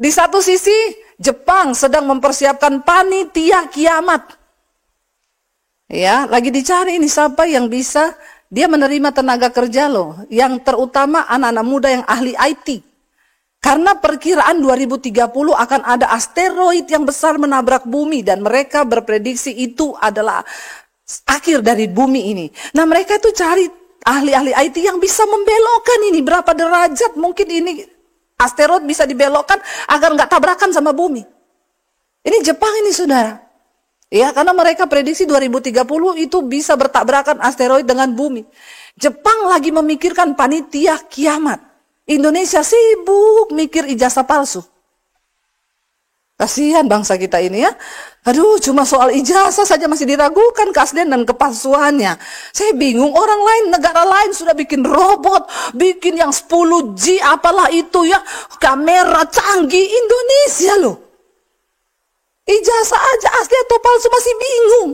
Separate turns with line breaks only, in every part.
Di satu sisi, Jepang sedang mempersiapkan panitia kiamat. Ya, lagi dicari ini siapa yang bisa dia menerima tenaga kerja loh, yang terutama anak-anak muda yang ahli IT. Karena perkiraan 2030 akan ada asteroid yang besar menabrak bumi dan mereka berprediksi itu adalah akhir dari bumi ini. Nah, mereka itu cari ahli-ahli IT yang bisa membelokkan ini berapa derajat mungkin ini asteroid bisa dibelokkan agar nggak tabrakan sama bumi. Ini Jepang ini saudara. Ya, karena mereka prediksi 2030 itu bisa bertabrakan asteroid dengan bumi. Jepang lagi memikirkan panitia kiamat. Indonesia sibuk mikir ijazah palsu. Kasihan bangsa kita ini ya. Aduh, cuma soal ijazah saja masih diragukan keaslian dan kepalsuannya. Saya bingung, orang lain, negara lain sudah bikin robot, bikin yang 10G apalah itu ya, kamera canggih. Indonesia loh. Ijazah aja asli atau palsu masih bingung.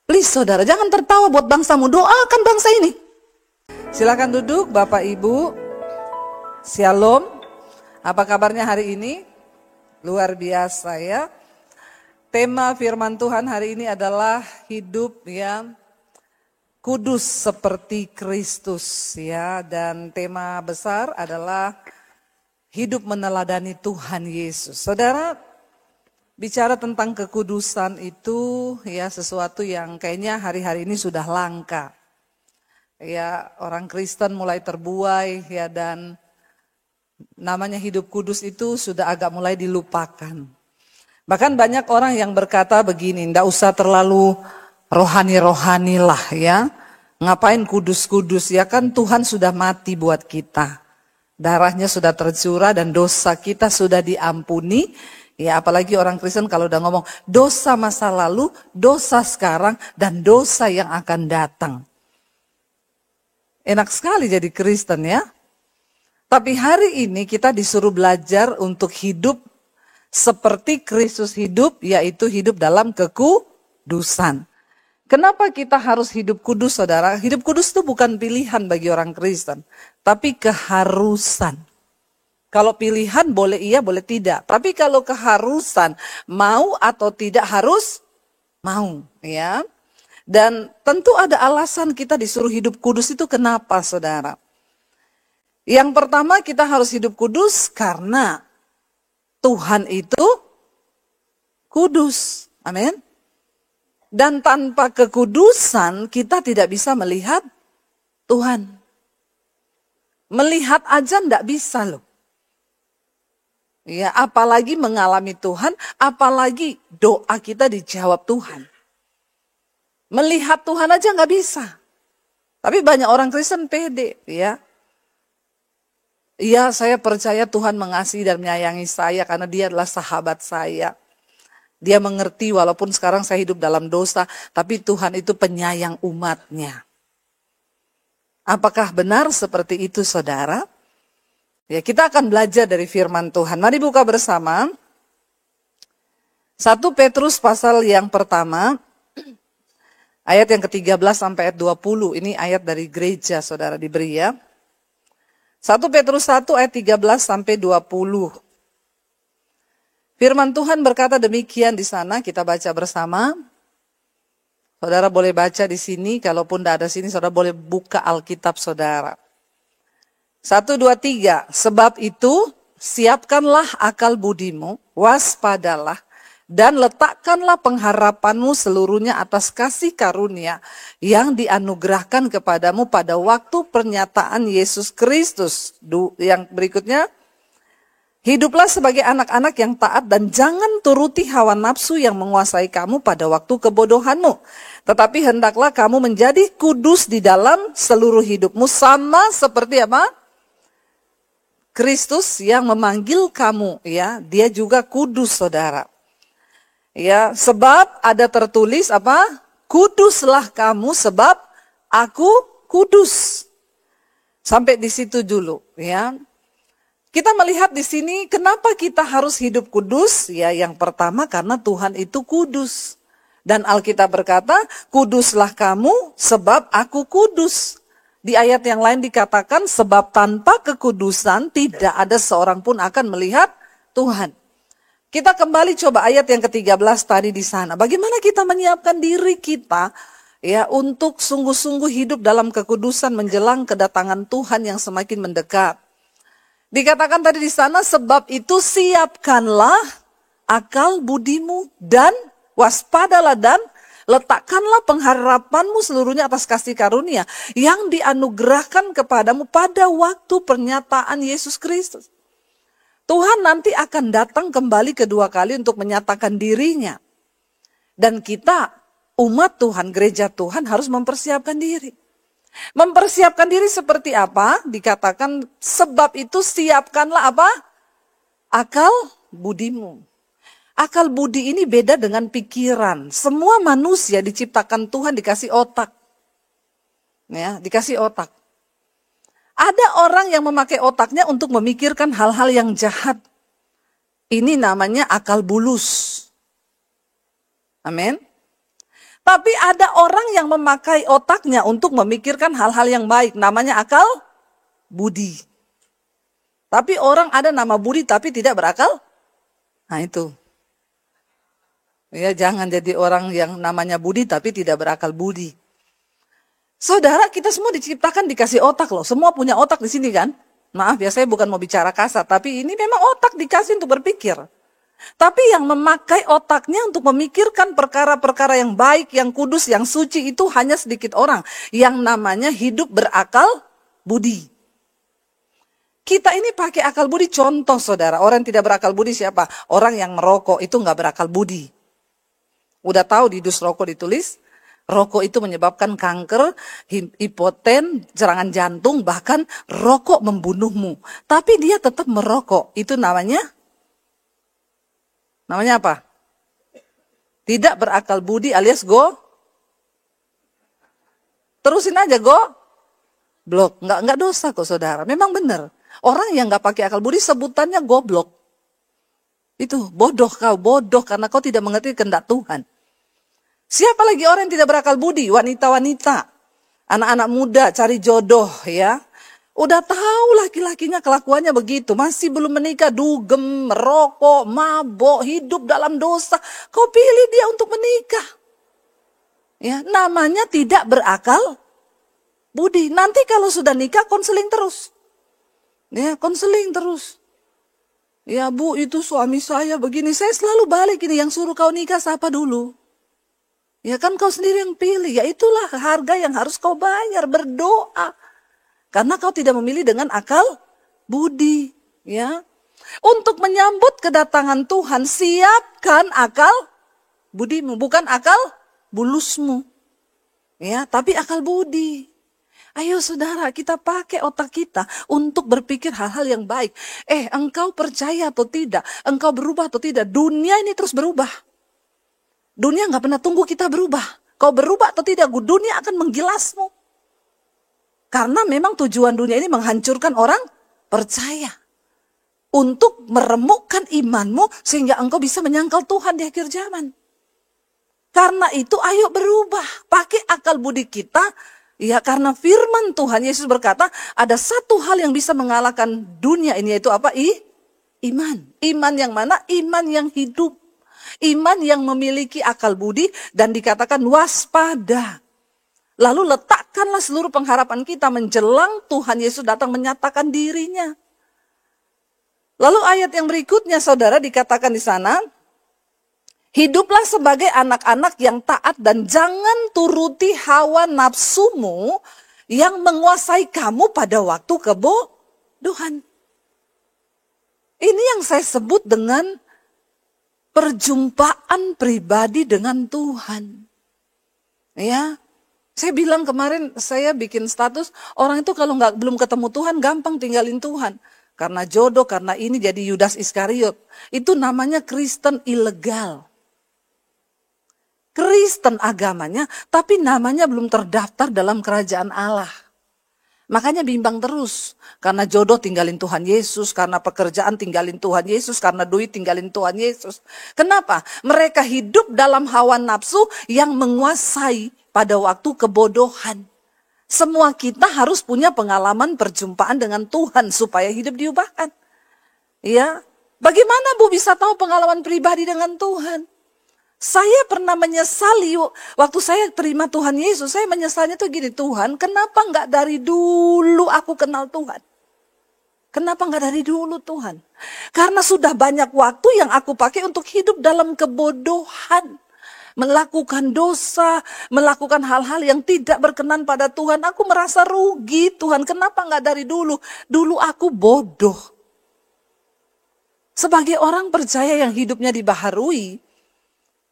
Please saudara, jangan tertawa buat bangsamu, doakan bangsa ini. Silakan duduk Bapak Ibu. Shalom. Apa kabarnya hari ini? Luar biasa ya. Tema firman Tuhan hari ini adalah hidup yang kudus seperti Kristus ya, dan tema besar adalah hidup meneladani Tuhan Yesus. Saudara, bicara tentang kekudusan itu ya sesuatu yang kayaknya hari-hari ini sudah langka. Ya, orang Kristen mulai terbuai ya, dan namanya hidup kudus itu sudah agak mulai dilupakan. Bahkan banyak orang yang berkata begini, ndak usah terlalu rohani-rohani lah ya. Ngapain kudus-kudus ya, kan Tuhan sudah mati buat kita. Darahnya sudah tercurah dan dosa kita sudah diampuni. Ya, apalagi orang Kristen kalau udah ngomong dosa masa lalu, dosa sekarang, dan dosa yang akan datang. Enak sekali jadi Kristen ya. Tapi hari ini kita disuruh belajar untuk hidup seperti Kristus hidup, yaitu hidup dalam kekudusan. Kenapa kita harus hidup kudus, saudara? Hidup kudus itu bukan pilihan bagi orang Kristen, tapi keharusan. Kalau pilihan boleh iya, boleh tidak. Tapi kalau keharusan, mau atau tidak harus mau, ya. Dan tentu ada alasan kita disuruh hidup kudus itu kenapa, saudara? Yang pertama, kita harus hidup kudus karena Tuhan itu kudus. Amin. Dan tanpa kekudusan kita tidak bisa melihat Tuhan. Melihat aja enggak bisa loh. Ya, apalagi mengalami Tuhan, apalagi doa kita dijawab Tuhan. Melihat Tuhan aja nggak bisa. Tapi banyak orang Kristen pede, ya. Iya, saya percaya Tuhan mengasihi dan menyayangi saya karena Dia adalah sahabat saya. Dia mengerti walaupun sekarang saya hidup dalam dosa, tapi Tuhan itu penyayang umatnya. Apakah benar seperti itu, saudara? Ya, kita akan belajar dari firman Tuhan. Mari buka bersama 1 Petrus pasal yang pertama, ayat yang ke-13 sampai ayat 20. Ini ayat dari gereja, saudara, diberi ya. 1 Petrus 1 ayat 13 sampai 20. Firman Tuhan berkata demikian di sana, kita baca bersama. Saudara boleh baca di sini, kalaupun tidak ada sini, saudara boleh buka Alkitab saudara. 1, 2, 3. Sebab itu, siapkanlah akal budimu, waspadalah, dan letakkanlah pengharapanmu seluruhnya atas kasih karunia yang dianugerahkan kepadamu pada waktu pernyataan Yesus Kristus. Yang berikutnya, hiduplah sebagai anak-anak yang taat dan jangan turuti hawa nafsu yang menguasai kamu pada waktu kebodohanmu. Tetapi hendaklah kamu menjadi kudus di dalam seluruh hidupmu, sama seperti apa? Kristus yang memanggil kamu, ya, Dia juga kudus, saudara. Ya, sebab ada tertulis apa? Kuduslah kamu sebab aku kudus. Sampai di situ dulu, ya. Kita melihat di sini kenapa kita harus hidup kudus? Ya, yang pertama karena Tuhan itu kudus. Dan Alkitab berkata, kuduslah kamu sebab aku kudus. Di ayat yang lain dikatakan, sebab tanpa kekudusan tidak ada seorang pun akan melihat Tuhan. Kita kembali coba ayat yang ke-13 tadi di sana. Bagaimana kita menyiapkan diri kita ya untuk sungguh-sungguh hidup dalam kekudusan menjelang kedatangan Tuhan yang semakin mendekat. Dikatakan tadi di sana, sebab itu siapkanlah akal budimu dan waspadalah dan letakkanlah pengharapanmu seluruhnya atas kasih karunia yang dianugerahkan kepadamu pada waktu pernyataan Yesus Kristus. Tuhan nanti akan datang kembali kedua kali untuk menyatakan dirinya. Dan kita, umat Tuhan, gereja Tuhan harus mempersiapkan diri. Mempersiapkan diri seperti apa? Dikatakan sebab itu siapkanlah apa? Akal budimu. Akal budi ini beda dengan pikiran. Semua manusia diciptakan Tuhan dikasih otak. Ya, dikasih otak. Ada orang yang memakai otaknya untuk memikirkan hal-hal yang jahat. Ini namanya akal bulus. Amin. Tapi ada orang yang memakai otaknya untuk memikirkan hal-hal yang baik. Namanya akal budi. Tapi orang ada nama budi tapi tidak berakal. Nah itu. Ya, jangan jadi orang yang namanya budi tapi tidak berakal budi. Saudara, kita semua diciptakan dikasih otak loh. Semua punya otak di sini kan? Maaf ya, saya bukan mau bicara kasar, tapi ini memang otak dikasih untuk berpikir. Tapi yang memakai otaknya untuk memikirkan perkara-perkara yang baik, yang kudus, yang suci itu hanya sedikit orang. Yang namanya hidup berakal budi. Kita ini pakai akal budi, contoh saudara. Orang yang tidak berakal budi siapa? Orang yang merokok itu nggak berakal budi. Udah tahu di dus rokok ditulis, rokok itu menyebabkan kanker, hipoten, serangan jantung, bahkan rokok membunuhmu. Tapi dia tetap merokok. Itu namanya apa? Tidak berakal budi alias terusin aja blok. Nggak dosa kok saudara. Memang benar. Orang yang nggak pakai akal budi sebutannya goblok. Itu bodoh karena kau tidak mengerti kehendak Tuhan. Siapa lagi orang yang tidak berakal budi? Wanita-wanita, anak-anak muda cari jodoh ya. Udah tahu laki-lakinya kelakuannya begitu, masih belum menikah, dugem, merokok, mabok, hidup dalam dosa. Kau pilih dia untuk menikah. Ya, namanya tidak berakal budi. Nanti kalau sudah nikah konseling terus. Ya, konseling terus. Ya Bu, itu suami saya begini. Saya selalu balik ini, yang suruh kau nikah siapa dulu? Ya kan kau sendiri yang pilih. Ya itulah harga yang harus kau bayar, berdoa. Karena kau tidak memilih dengan akal budi. Ya. Untuk menyambut kedatangan Tuhan, siapkan akal budimu. Bukan akal bulusmu. Ya, tapi akal budi. Ayo saudara, kita pakai otak kita untuk berpikir hal-hal yang baik. Engkau percaya atau tidak? Engkau berubah atau tidak? Dunia ini terus berubah. Dunia nggak pernah tunggu kita berubah. Kau berubah atau tidak, dunia akan menggilasmu. Karena memang tujuan dunia ini menghancurkan orang percaya. Untuk meremukkan imanmu sehingga engkau bisa menyangkal Tuhan di akhir zaman. Karena itu ayo berubah. Pakai akal budi kita. Ya, karena firman Tuhan Yesus berkata, ada satu hal yang bisa mengalahkan dunia ini, yaitu apa? Iman. Iman yang mana? Iman yang hidup. Iman yang memiliki akal budi dan dikatakan waspada. Lalu letakkanlah seluruh pengharapan kita menjelang Tuhan Yesus datang menyatakan dirinya. Lalu ayat yang berikutnya saudara dikatakan di sana, hiduplah sebagai anak-anak yang taat dan jangan turuti hawa nafsumu yang menguasai kamu pada waktu kebodohan. Ini yang saya sebut dengan perjumpaan pribadi dengan Tuhan. Ya, saya bilang kemarin, saya bikin status, orang itu kalau belum ketemu Tuhan gampang tinggalin Tuhan. Karena jodoh, karena ini jadi Yudas Iskariot. Itu namanya Kristen ilegal. Kristen agamanya, tapi namanya belum terdaftar dalam kerajaan Allah. Makanya bimbang terus. Karena jodoh tinggalin Tuhan Yesus, karena pekerjaan tinggalin Tuhan Yesus, karena duit tinggalin Tuhan Yesus. Kenapa? Mereka hidup dalam hawa nafsu yang menguasai pada waktu kebodohan. Semua kita harus punya pengalaman perjumpaan dengan Tuhan supaya hidup diubahkan. Ya, bagaimana Bu bisa tahu pengalaman pribadi dengan Tuhan? Saya pernah menyesali waktu saya terima Tuhan Yesus. Saya menyesalnya tuh gini, Tuhan, kenapa nggak dari dulu aku kenal Tuhan? Kenapa nggak dari dulu Tuhan? Karena sudah banyak waktu yang aku pakai untuk hidup dalam kebodohan. Melakukan dosa, melakukan hal-hal yang tidak berkenan pada Tuhan. Aku merasa rugi, Tuhan, kenapa nggak dari dulu? Dulu aku bodoh. Sebagai orang percaya yang hidupnya dibaharui,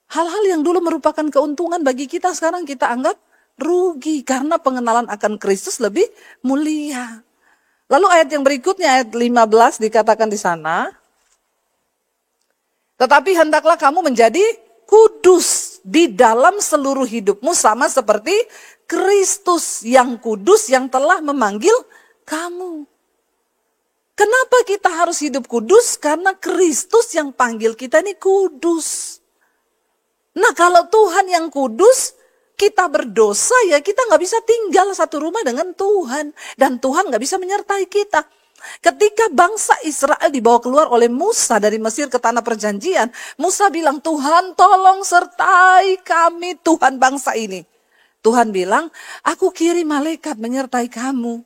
hal-hal yang dulu merupakan keuntungan bagi kita, sekarang kita anggap rugi. Karena pengenalan akan Kristus lebih mulia. Lalu ayat yang berikutnya, ayat 15 dikatakan di sana, tetapi hendaklah kamu menjadi kudus di dalam seluruh hidupmu sama seperti Kristus yang kudus yang telah memanggil kamu. Kenapa kita harus hidup kudus? Karena Kristus yang panggil kita ini kudus. Nah, kalau Tuhan yang kudus, kita berdosa, ya kita nggak bisa tinggal satu rumah dengan Tuhan. Dan Tuhan nggak bisa menyertai kita. Ketika bangsa Israel dibawa keluar oleh Musa dari Mesir ke tanah perjanjian, Musa bilang, Tuhan tolong sertai kami, Tuhan bangsa ini. Tuhan bilang, aku kirim malaikat menyertai kamu.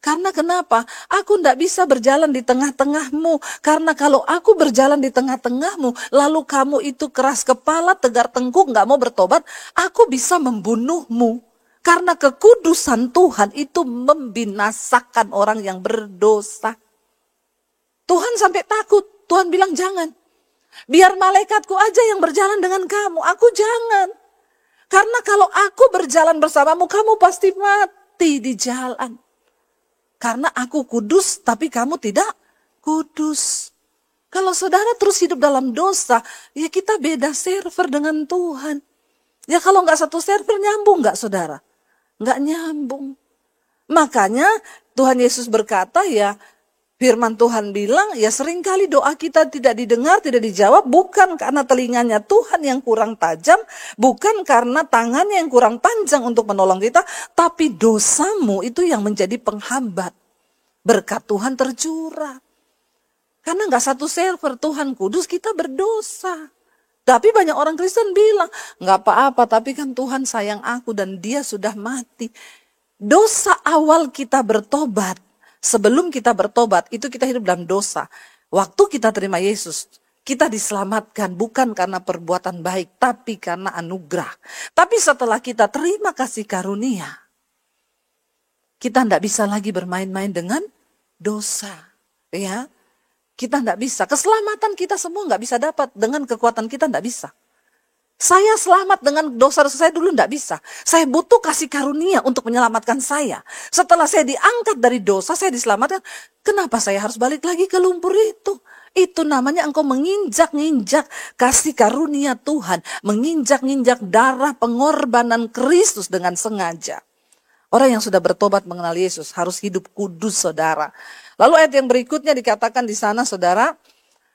Karena kenapa? Aku tidak bisa berjalan di tengah-tengahmu. Karena kalau aku berjalan di tengah-tengahmu, lalu kamu itu keras kepala, tegar tengkuk, gak mau bertobat, aku bisa membunuhmu. Karena kekudusan Tuhan itu membinasakan orang yang berdosa. Tuhan sampai takut. Tuhan bilang jangan. Biar malaikatku aja yang berjalan dengan kamu. Aku jangan. Karena kalau aku berjalan bersamamu, kamu pasti mati di jalan. Karena aku kudus, tapi kamu tidak kudus. Kalau saudara terus hidup dalam dosa, ya kita beda server dengan Tuhan. Ya kalau nggak satu server, nyambung nggak saudara? Nggak nyambung. Makanya Tuhan Yesus berkata, ya firman Tuhan bilang, ya seringkali doa kita tidak didengar, tidak dijawab, bukan karena telinganya Tuhan yang kurang tajam, bukan karena tangannya yang kurang panjang untuk menolong kita, tapi dosamu itu yang menjadi penghambat. Berkat Tuhan tercurah. Karena nggak satu server, Tuhan kudus, kita berdosa. Tapi banyak orang Kristen bilang, nggak apa-apa, tapi kan Tuhan sayang aku dan dia sudah mati. Dosa awal kita bertobat, sebelum kita bertobat, itu kita hidup dalam dosa. Waktu kita terima Yesus, kita diselamatkan bukan karena perbuatan baik, tapi karena anugerah. Tapi setelah kita terima kasih karunia, kita tidak bisa lagi bermain-main dengan dosa. Ya. Kita tidak bisa. Keselamatan kita semua nggak bisa dapat. Dengan kekuatan kita tidak bisa. Saya selamat dengan dosa-dosa saya dulu tidak bisa. Saya butuh kasih karunia untuk menyelamatkan saya. Setelah saya diangkat dari dosa, saya diselamatkan. Kenapa saya harus balik lagi ke lumpur itu? Itu namanya engkau menginjak-injak kasih karunia Tuhan. Menginjak-injak darah pengorbanan Kristus dengan sengaja. Orang yang sudah bertobat mengenal Yesus harus hidup kudus, saudara. Lalu ayat yang berikutnya dikatakan di sana, saudara,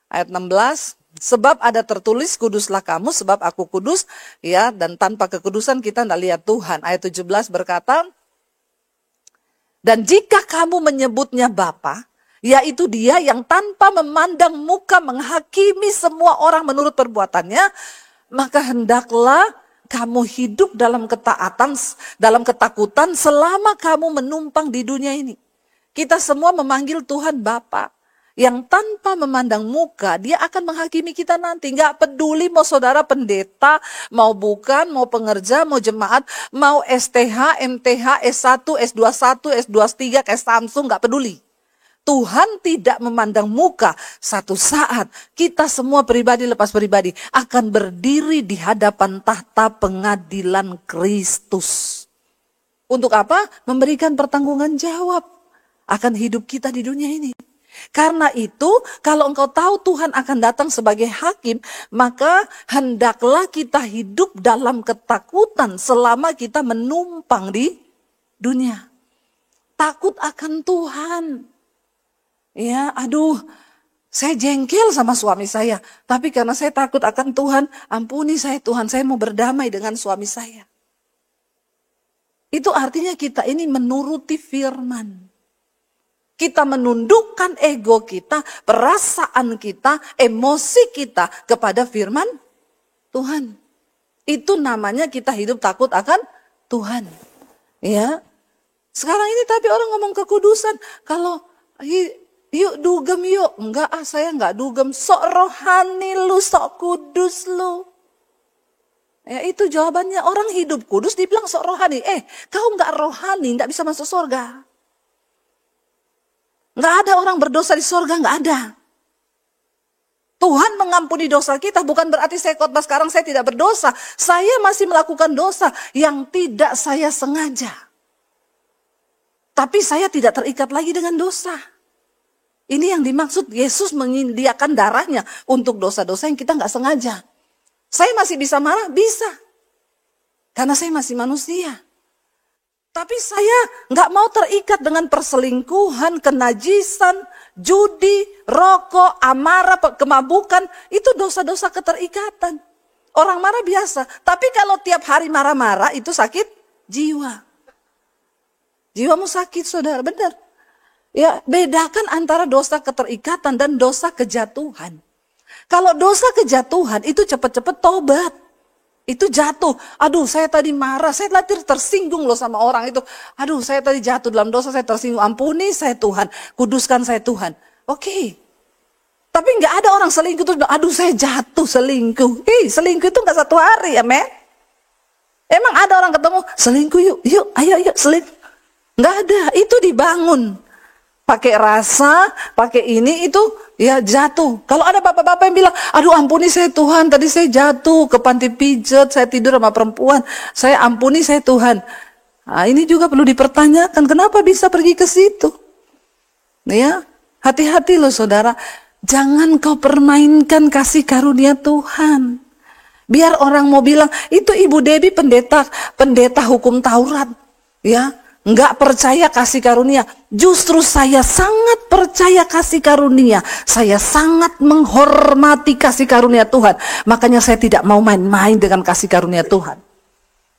ayat 16, sebab ada tertulis kuduslah kamu sebab aku kudus, ya, dan tanpa kekudusan kita tidak lihat Tuhan. Ayat 17 berkata, dan jika kamu menyebutnya Bapa, yaitu Dia yang tanpa memandang muka menghakimi semua orang menurut perbuatannya, maka hendaklah kamu hidup dalam ketaatan, dalam ketakutan selama kamu menumpang di dunia ini. Kita semua memanggil Tuhan Bapa. Yang tanpa memandang muka, Dia akan menghakimi kita nanti. Gak peduli mau saudara pendeta, mau bukan, mau pengerja, mau jemaat, mau STH, MTH, S1, S21, S23, kayak Samsung, gak peduli. Tuhan tidak memandang muka. Satu saat kita semua pribadi lepas pribadi akan berdiri di hadapan tahta pengadilan Kristus. Untuk apa? Memberikan pertanggungan jawab akan hidup kita di dunia ini. Karena itu, kalau engkau tahu Tuhan akan datang sebagai hakim, maka hendaklah kita hidup dalam ketakutan selama kita menumpang di dunia. Takut akan Tuhan. Ya, aduh, saya jengkel sama suami saya. Tapi karena saya takut akan Tuhan, ampuni saya Tuhan, saya mau berdamai dengan suami saya. Itu artinya kita ini menuruti firman. Kita menundukkan ego kita, perasaan kita, emosi kita kepada firman Tuhan. Itu namanya kita hidup takut akan Tuhan. Ya. Sekarang ini tapi orang ngomong kekudusan. Kalau yuk dugem yuk. Enggak saya enggak dugem. Sok rohani lu, sok kudus lu. Ya itu jawabannya, orang hidup kudus dibilang sok rohani. Kau enggak rohani, enggak bisa masuk surga. Enggak ada orang berdosa di surga, enggak ada. Tuhan mengampuni dosa kita, bukan berarti saya khotbah sekarang saya tidak berdosa. Saya masih melakukan dosa yang tidak saya sengaja. Tapi saya tidak terikat lagi dengan dosa. Ini yang dimaksud Yesus menyediakan darahnya untuk dosa-dosa yang kita nggak sengaja. Saya masih bisa marah? Bisa. Karena saya masih manusia. Tapi saya nggak mau terikat dengan perselingkuhan, kenajisan, judi, rokok, amarah, kemabukan. Itu dosa-dosa keterikatan. Orang marah biasa. Tapi kalau tiap hari marah-marah itu sakit jiwa. Jiwamu sakit, saudara, benar. Ya, bedakan antara dosa keterikatan dan dosa kejatuhan. Kalau dosa kejatuhan itu cepat-cepat tobat. Itu jatuh. Aduh, saya tadi marah, saya tadi tersinggung loh sama orang itu. Aduh, saya tadi jatuh dalam dosa, saya tersinggung. Ampuni saya Tuhan, kuduskan saya Tuhan. Oke. Tapi nggak ada orang selingkuh terus, aduh saya jatuh selingkuh. Selingkuh itu nggak satu hari ya, Emang ada orang ketemu, selingkuh yuk, ayo selingkuh. Nggak ada, itu dibangun. Pakai rasa, pakai ini itu ya jatuh. Kalau ada bapak-bapak yang bilang, aduh ampuni saya Tuhan, tadi saya jatuh ke panti pijat, saya tidur sama perempuan, saya ampuni saya Tuhan. Nah, ini juga perlu dipertanyakan, kenapa bisa pergi ke situ? Ya, hati-hati loh saudara, jangan kau permainkan kasih karunia Tuhan. Biar orang mau bilang, itu Ibu Debbie pendeta hukum Taurat, ya. Enggak percaya kasih karunia. Justru saya sangat percaya kasih karunia. Saya sangat menghormati kasih karunia Tuhan. Makanya saya tidak mau main-main dengan kasih karunia Tuhan.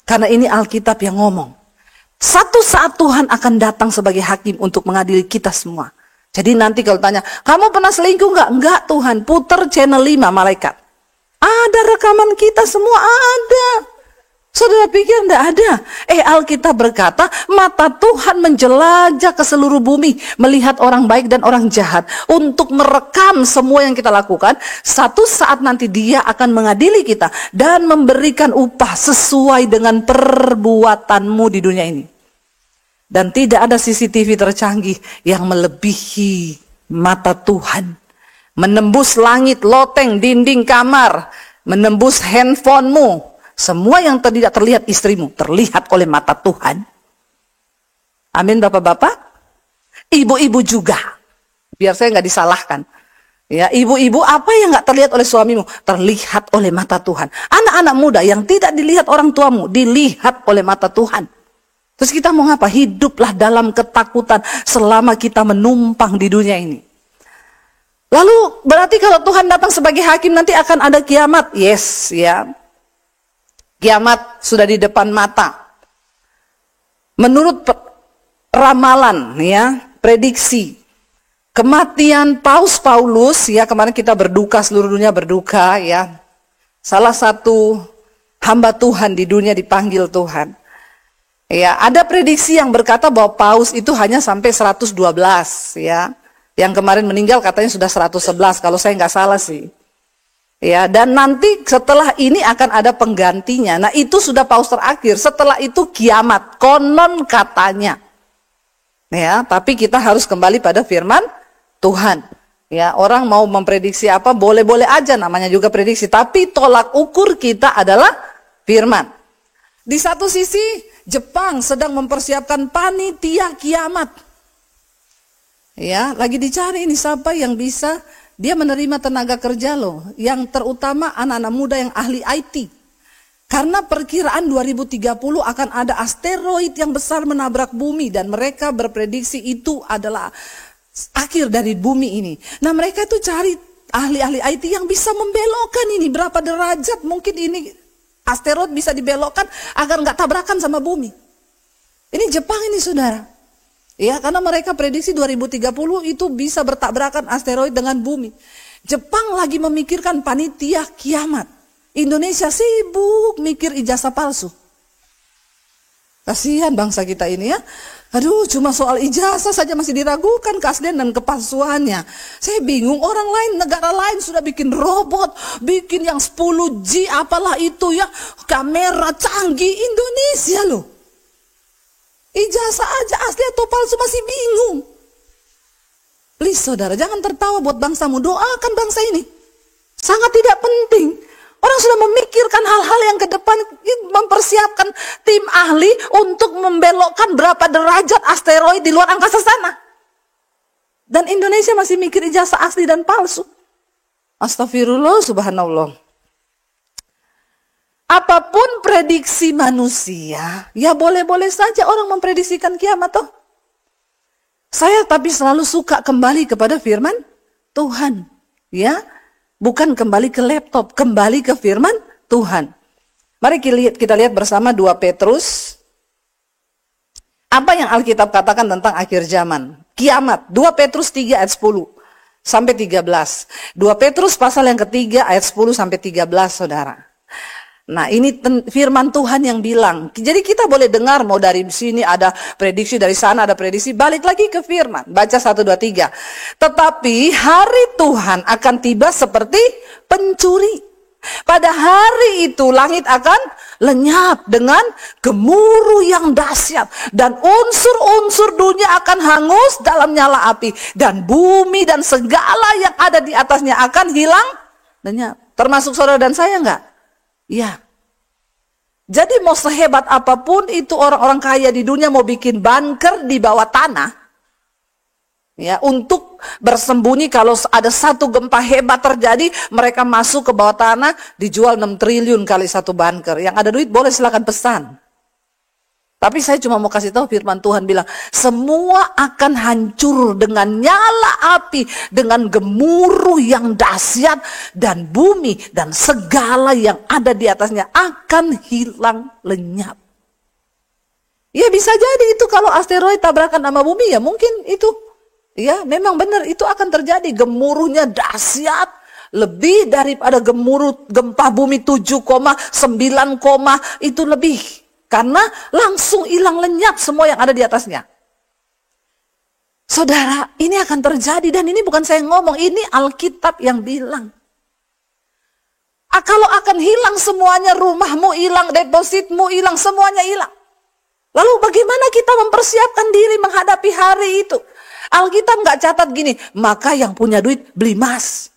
Karena ini Alkitab yang ngomong. Satu saat Tuhan akan datang sebagai hakim untuk mengadili kita semua. Jadi nanti kalau tanya, kamu pernah selingkuh enggak? Enggak Tuhan, puter channel 5 malaikat. Ada rekaman kita semua, ada. Saudara pikir enggak ada? Alkitab berkata, mata Tuhan menjelajah ke seluruh bumi, melihat orang baik dan orang jahat, untuk merekam semua yang kita lakukan. Satu saat nanti Dia akan mengadili kita dan memberikan upah sesuai dengan perbuatanmu di dunia ini. Dan tidak ada CCTV tercanggih yang melebihi mata Tuhan. Menembus langit, loteng, dinding kamar, menembus handphonemu. Semua yang tidak terlihat istrimu, terlihat oleh mata Tuhan. Amin bapak-bapak. Ibu-ibu juga. Biar saya nggak disalahkan. Ya, ibu-ibu apa yang nggak terlihat oleh suamimu, terlihat oleh mata Tuhan. Anak-anak muda yang tidak dilihat orang tuamu, dilihat oleh mata Tuhan. Terus kita mau ngapa? Hiduplah dalam ketakutan selama kita menumpang di dunia ini. Lalu berarti kalau Tuhan datang sebagai hakim nanti akan ada kiamat. Yes, ya. Kiamat sudah di depan mata. Menurut ramalan ya, prediksi kematian Paus Paulus ya, kemarin kita berduka, seluruh dunia berduka ya. Salah satu hamba Tuhan di dunia dipanggil Tuhan. Ya, ada prediksi yang berkata bahwa Paus itu hanya sampai 112 ya. Yang kemarin meninggal katanya sudah 111 kalau saya nggak salah sih. Ya, dan nanti setelah ini akan ada penggantinya. Nah, itu sudah paus terakhir. Setelah itu kiamat, konon katanya. Ya, tapi kita harus kembali pada firman Tuhan. Ya, orang mau memprediksi apa boleh-boleh aja, namanya juga prediksi, tapi tolak ukur kita adalah firman. Di satu sisi Jepang sedang mempersiapkan panitia kiamat. Ya, lagi dicari ini siapa yang bisa. Dia menerima tenaga kerja loh, yang terutama anak-anak muda yang ahli IT. Karena perkiraan 2030 akan ada asteroid yang besar menabrak bumi dan mereka berprediksi itu adalah akhir dari bumi ini. Nah, mereka itu cari ahli-ahli IT yang bisa membelokkan ini berapa derajat mungkin ini asteroid bisa dibelokkan agar nggak tabrakan sama bumi. Ini Jepang ini saudara. Ya, karena mereka prediksi 2030 itu bisa bertabrakan asteroid dengan bumi. Jepang lagi memikirkan panitia kiamat. Indonesia sibuk mikir ijazah palsu. Kasihan bangsa kita ini ya. Aduh, cuma soal ijazah saja masih diragukan keaslian dan kepalsuannya. Saya bingung, orang lain, negara lain sudah bikin robot, bikin yang 10G apalah itu ya, kamera canggih. Indonesia loh. Ijazah aja asli atau palsu masih bingung. Please saudara, jangan tertawa buat bangsamu, doakan bangsa ini. Sangat tidak penting. Orang sudah memikirkan hal-hal yang ke depan, mempersiapkan tim ahli untuk membelokkan berapa derajat asteroid di luar angkasa sana. Dan Indonesia masih mikir ijazah asli dan palsu. Astagfirullah, subhanallah. Apapun prediksi manusia, ya boleh-boleh saja orang memprediksikan kiamat toh. Saya tapi selalu suka kembali kepada firman Tuhan, ya. Bukan kembali ke laptop, kembali ke firman Tuhan. Mari kita lihat bersama 2 Petrus. Apa yang Alkitab katakan tentang akhir zaman? Kiamat, 2 Petrus 3 ayat 10 sampai 13. 2 Petrus pasal yang ketiga ayat 10 sampai 13 saudara. Nah ini firman Tuhan yang bilang. Jadi kita boleh dengar mau dari sini ada prediksi, dari sana ada prediksi. Balik lagi ke firman. Baca 1, 2, 3. Tetapi hari Tuhan akan tiba seperti pencuri. Pada hari itu langit akan lenyap dengan gemuruh yang dahsyat. Dan unsur-unsur dunia akan hangus dalam nyala api. Dan bumi dan segala yang ada di atasnya akan hilang lenyap. Termasuk saudara dan saya enggak? Ya. Jadi mau sehebat apapun itu orang-orang kaya di dunia mau bikin bunker di bawah tanah. Ya, untuk bersembunyi kalau ada satu gempa hebat terjadi, mereka masuk ke bawah tanah, dijual 6 triliun kali satu bunker. Yang ada duit boleh silakan pesan. Tapi saya cuma mau kasih tahu firman Tuhan bilang, semua akan hancur dengan nyala api, dengan gemuruh yang dahsyat, dan bumi dan segala yang ada di atasnya akan hilang lenyap. Ya bisa jadi itu kalau asteroid tabrakan sama bumi ya mungkin itu. Ya memang benar itu akan terjadi, gemuruhnya dahsyat. Lebih daripada gemuruh gempa bumi 7,9, itu lebih. Karena langsung hilang lenyap semua yang ada di atasnya. Saudara, ini akan terjadi dan ini bukan saya ngomong, ini Alkitab yang bilang. Kalau akan hilang semuanya, rumahmu hilang, depositmu hilang, semuanya hilang. Lalu bagaimana kita mempersiapkan diri menghadapi hari itu? Alkitab nggak catat gini, maka yang punya duit beli emas.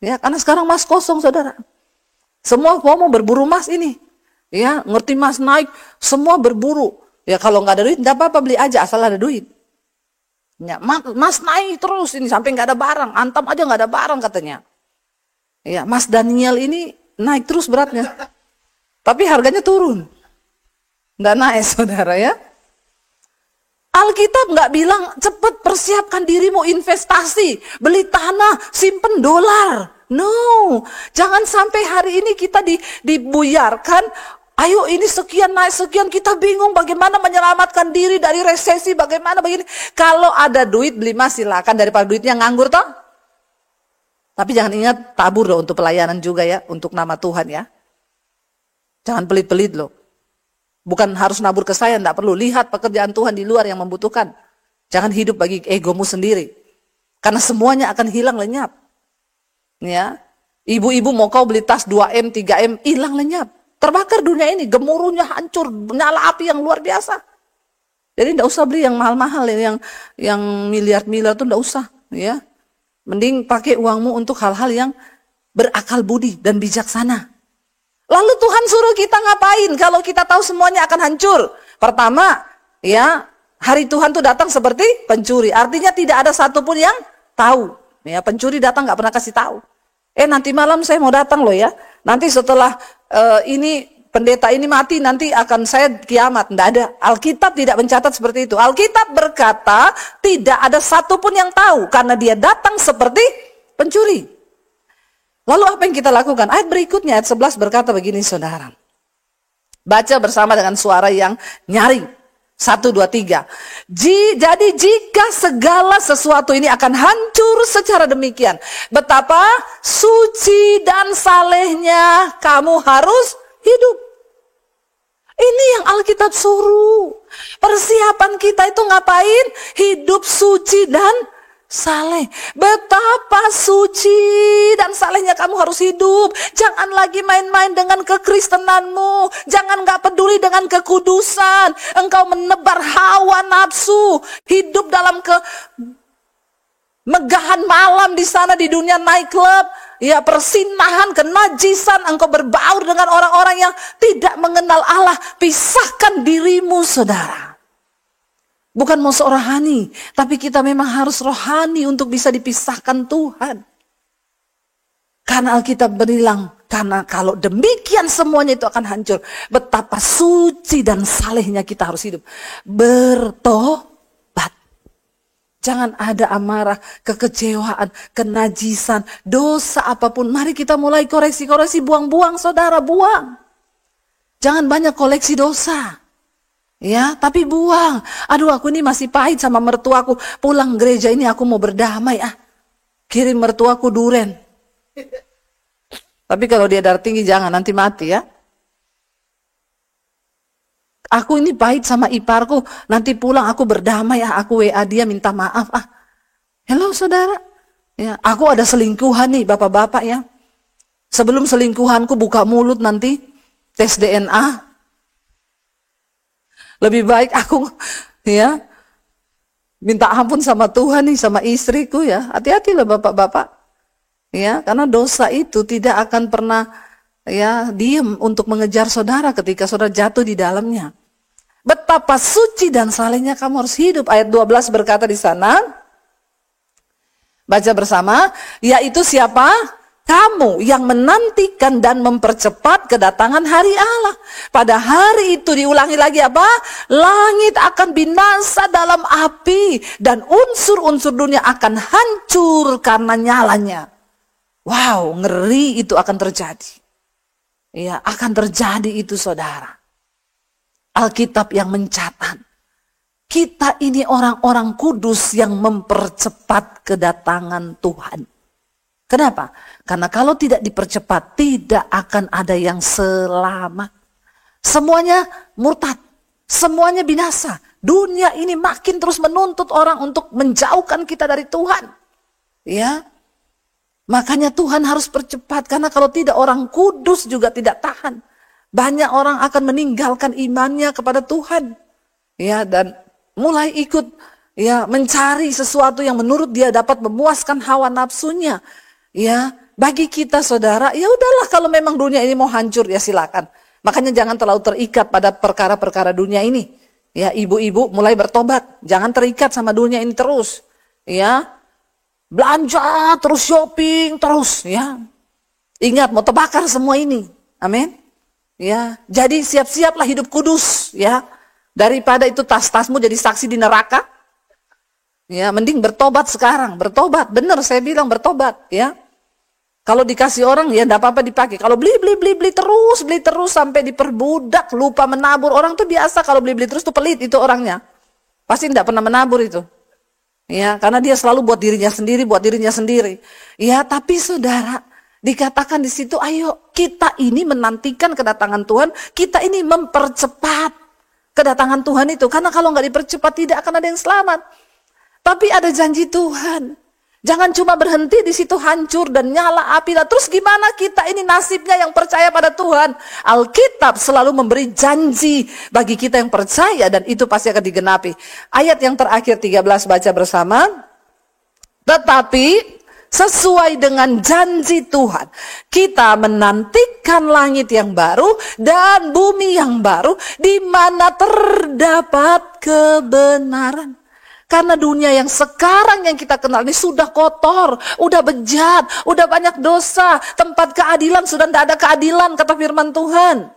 Ya, karena sekarang emas kosong, saudara. Semua mau berburu emas ini. Ya, ngerti mas naik, semua berburu. Ya kalau nggak ada duit, nggak apa-apa beli aja asal ada duit. Ya, mas naik terus ini sampai nggak ada barang, antam aja nggak ada barang katanya. Ya, Mas Daniel ini naik terus beratnya, tapi harganya turun, nggak naik saudara ya. Alkitab nggak bilang cepet persiapkan dirimu investasi, beli tanah, simpen dolar. No, jangan sampai hari ini kita dibuyarkan. Ayo ini sekian naik sekian, kita bingung bagaimana menyelamatkan diri dari resesi, bagaimana begini. Kalau ada duit beli emas silakan daripada duitnya nganggur toh. Tapi jangan ingat tabur loh untuk pelayanan juga ya, untuk nama Tuhan ya. Jangan pelit-pelit loh. Bukan harus nabur ke saya, enggak perlu. Lihat pekerjaan Tuhan di luar yang membutuhkan. Jangan hidup bagi egomu sendiri. Karena semuanya akan hilang lenyap. Ya, ibu-ibu mau kau beli tas 2M, 3M, hilang lenyap. Terbakar dunia ini, gemuruhnya hancur, nyala api yang luar biasa. Jadi enggak usah beli yang mahal-mahal, yang miliar-miliar itu enggak usah, ya. Mending pakai uangmu untuk hal-hal yang berakal budi dan bijaksana. Lalu Tuhan suruh kita ngapain kalau kita tahu semuanya akan hancur? Pertama, ya, hari Tuhan tuh datang seperti pencuri. Artinya tidak ada satupun yang tahu. Ya, pencuri datang nggak pernah kasih tahu. Nanti malam saya mau datang loh ya. Nanti setelah ini pendeta ini mati, nanti akan saya kiamat. Nggak ada. Alkitab tidak mencatat seperti itu. Alkitab berkata tidak ada satupun yang tahu karena dia datang seperti pencuri. Lalu apa yang kita lakukan? Ayat berikutnya, ayat 11 berkata begini saudara. Baca bersama dengan suara yang nyaring. 1, 2, 3. Jadi jika segala sesuatu ini akan hancur secara demikian, betapa suci dan salehnya kamu harus hidup. Ini yang Alkitab suruh. Persiapan kita itu ngapain? Hidup suci dan saleh. Betapa suci dan salehnya kamu harus hidup. Jangan lagi main-main dengan kekristenanmu. Jangan gak peduli dengan kekudusan. Engkau menebar hawa nafsu. Hidup dalam megahan malam di sana di dunia nightclub. Ya, persinahan, kenajisan, engkau berbaur dengan orang-orang yang tidak mengenal Allah. Pisahkan dirimu, saudara. Bukan musuh rohani, tapi kita memang harus rohani untuk bisa dipisahkan Tuhan. Karena Alkitab bilang, karena kalau demikian semuanya itu akan hancur. Betapa suci dan salehnya kita harus hidup. Bertobat. Jangan ada amarah, kekecewaan, kenajisan, dosa apapun. Mari kita mulai koreksi-koreksi, buang-buang saudara, buang. Jangan banyak koleksi dosa. Ya, tapi buang. Aduh, aku ini masih pahit sama mertuaku. Pulang gereja ini aku mau berdamai. Kirim mertuaku duren. Tapi kalau dia darah tinggi jangan, nanti mati ya. Aku ini pahit sama iparku, nanti pulang aku berdamai aku WA dia minta maaf Hello saudara, ya, aku ada selingkuhan nih bapak-bapak ya. Sebelum selingkuhanku buka mulut nanti tes DNA. Lebih baik aku ya minta ampun sama Tuhan nih sama istriku ya. Hati-hatilah bapak-bapak. Ya, karena dosa itu tidak akan pernah ya diem untuk mengejar saudara ketika saudara jatuh di dalamnya. Betapa suci dan salehnya kamu harus hidup. Ayat 12 berkata di sana, baca bersama, yaitu siapa? Kamu yang menantikan dan mempercepat kedatangan hari Allah. Pada hari itu diulangi lagi apa? Langit akan binasa dalam api dan unsur-unsur dunia akan hancur karena nyalanya. Wow, ngeri itu akan terjadi. Ya, akan terjadi itu saudara. Alkitab yang mencatat. Kita ini orang-orang kudus yang mempercepat kedatangan Tuhan. Kenapa? Karena kalau tidak dipercepat, tidak akan ada yang selamat. Semuanya murtad. Semuanya binasa. Dunia ini makin terus menuntut orang untuk menjauhkan kita dari Tuhan. Ya. Makanya Tuhan harus percepat. Karena kalau tidak orang kudus juga tidak tahan. Banyak orang akan meninggalkan imannya kepada Tuhan. Ya, dan mulai ikut ya mencari sesuatu yang menurut dia dapat memuaskan hawa nafsunya. Ya, bagi kita saudara, ya udahlah kalau memang dunia ini mau hancur ya silakan. Makanya jangan terlalu terikat pada perkara-perkara dunia ini. Ya, ibu-ibu mulai bertobat, jangan terikat sama dunia ini terus. Ya. Belanja terus, shopping terus ya. Ingat mau terbakar semua ini. Amin. Ya, jadi siap-siaplah hidup kudus ya. Daripada itu tas-tasmu jadi saksi di neraka. Ya, mending bertobat sekarang, bertobat. Benar saya bilang bertobat ya. Kalau dikasih orang ya enggak apa-apa dipakai. Kalau beli terus sampai diperbudak, lupa menabur. Orang tuh biasa kalau beli terus tuh pelit itu orangnya. Pasti enggak pernah menabur itu. Ya, karena dia selalu buat dirinya sendiri. Ya, tapi saudara, dikatakan di situ, ayo kita ini menantikan kedatangan Tuhan, kita ini mempercepat kedatangan Tuhan itu. Karena kalau nggak dipercepat tidak akan ada yang selamat. Tapi ada janji Tuhan. Jangan cuma berhenti di situ hancur dan nyala api. Lah terus gimana kita ini nasibnya yang percaya pada Tuhan? Alkitab selalu memberi janji bagi kita yang percaya dan itu pasti akan digenapi. Ayat yang terakhir 13 baca bersama. Tetapi sesuai dengan janji Tuhan, kita menantikan langit yang baru dan bumi yang baru di mana terdapat kebenaran. Karena dunia yang sekarang yang kita kenal ini sudah kotor, udah bejat, udah banyak dosa. Tempat keadilan sudah tidak ada keadilan, kata firman Tuhan.